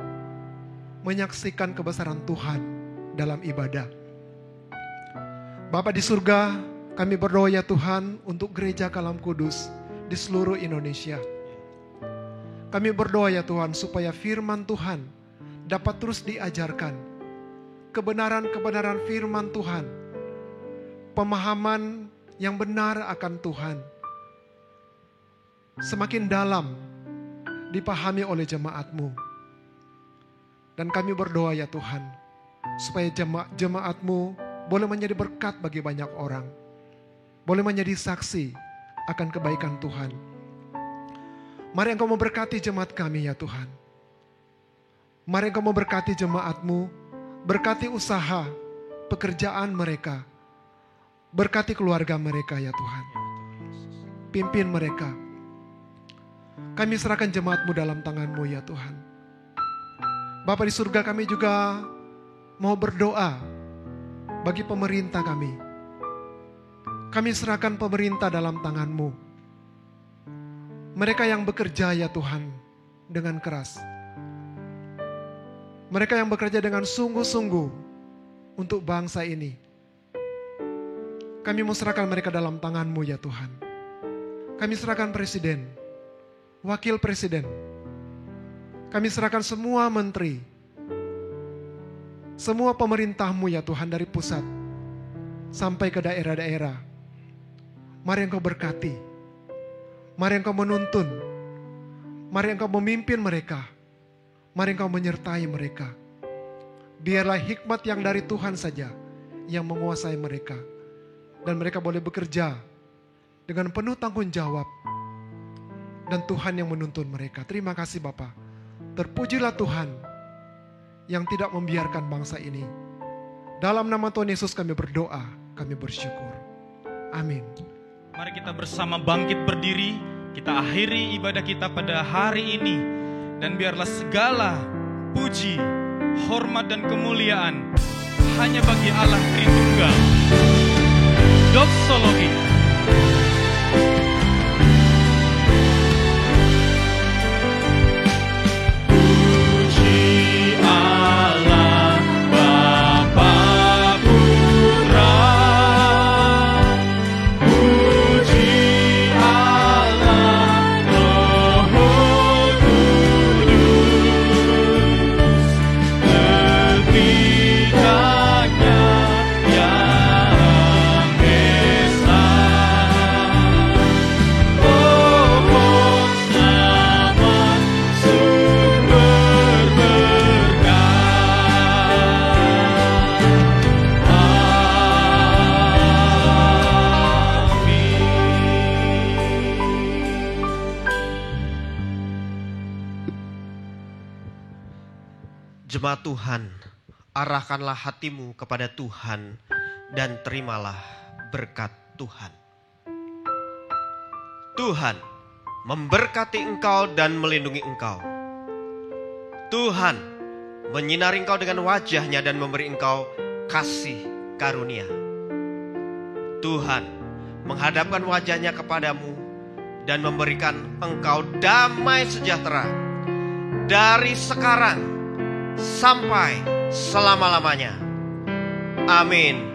menyaksikan kebesaran Tuhan dalam ibadah. Bapa di surga, kami berdoa ya Tuhan untuk gereja Kalam Kudus di seluruh Indonesia. Kami berdoa ya Tuhan supaya firman Tuhan dapat terus diajarkan. Kebenaran-kebenaran firman Tuhan, pemahaman yang benar akan Tuhan, semakin dalam dipahami oleh jemaat-Mu. Dan kami berdoa ya Tuhan, supaya jemaat-Mu boleh menjadi berkat bagi banyak orang, boleh menjadi saksi akan kebaikan Tuhan. Mari Engkau memberkati jemaat kami ya Tuhan. Mari Engkau memberkati jemaat-Mu, berkati usaha, pekerjaan mereka, berkati keluarga mereka ya Tuhan. Pimpin mereka. Kami serahkan jemaat-Mu dalam tangan-Mu ya Tuhan. Bapa di surga, kami juga mau berdoa bagi pemerintah kami. Kami serahkan pemerintah dalam tangan-Mu. Mereka yang bekerja ya Tuhan dengan keras. Mereka yang bekerja dengan sungguh-sungguh untuk bangsa ini. Kami mau serahkan mereka dalam tangan-Mu ya Tuhan. Kami serahkan presiden, wakil presiden. Kami serahkan semua menteri, semua pemerintah-Mu ya Tuhan, dari pusat sampai ke daerah-daerah. Mari Engkau berkati, mari Engkau menuntun, mari Engkau memimpin mereka, mari Engkau menyertai mereka. Biarlah hikmat yang dari Tuhan saja yang menguasai mereka, dan mereka boleh bekerja dengan penuh tanggung jawab, dan Tuhan yang menuntun mereka. Terima kasih Bapa. Terpujilah Tuhan yang tidak membiarkan bangsa ini. Dalam nama Tuhan Yesus kami berdoa, kami bersyukur. Amin. Mari kita bersama bangkit berdiri, kita akhiri ibadah kita pada hari ini. Dan biarlah segala puji, hormat dan kemuliaan hanya bagi Allah Tritunggal. Doksologi. Jemaat Tuhan, arahkanlah hatimu kepada Tuhan dan terimalah berkat Tuhan. Tuhan memberkati engkau dan melindungi engkau. Tuhan menyinari engkau dengan wajah-Nya dan memberi engkau kasih karunia. Tuhan menghadapkan wajah-Nya kepadamu dan memberikan engkau damai sejahtera dari sekarang sampai selama-lamanya. Amin.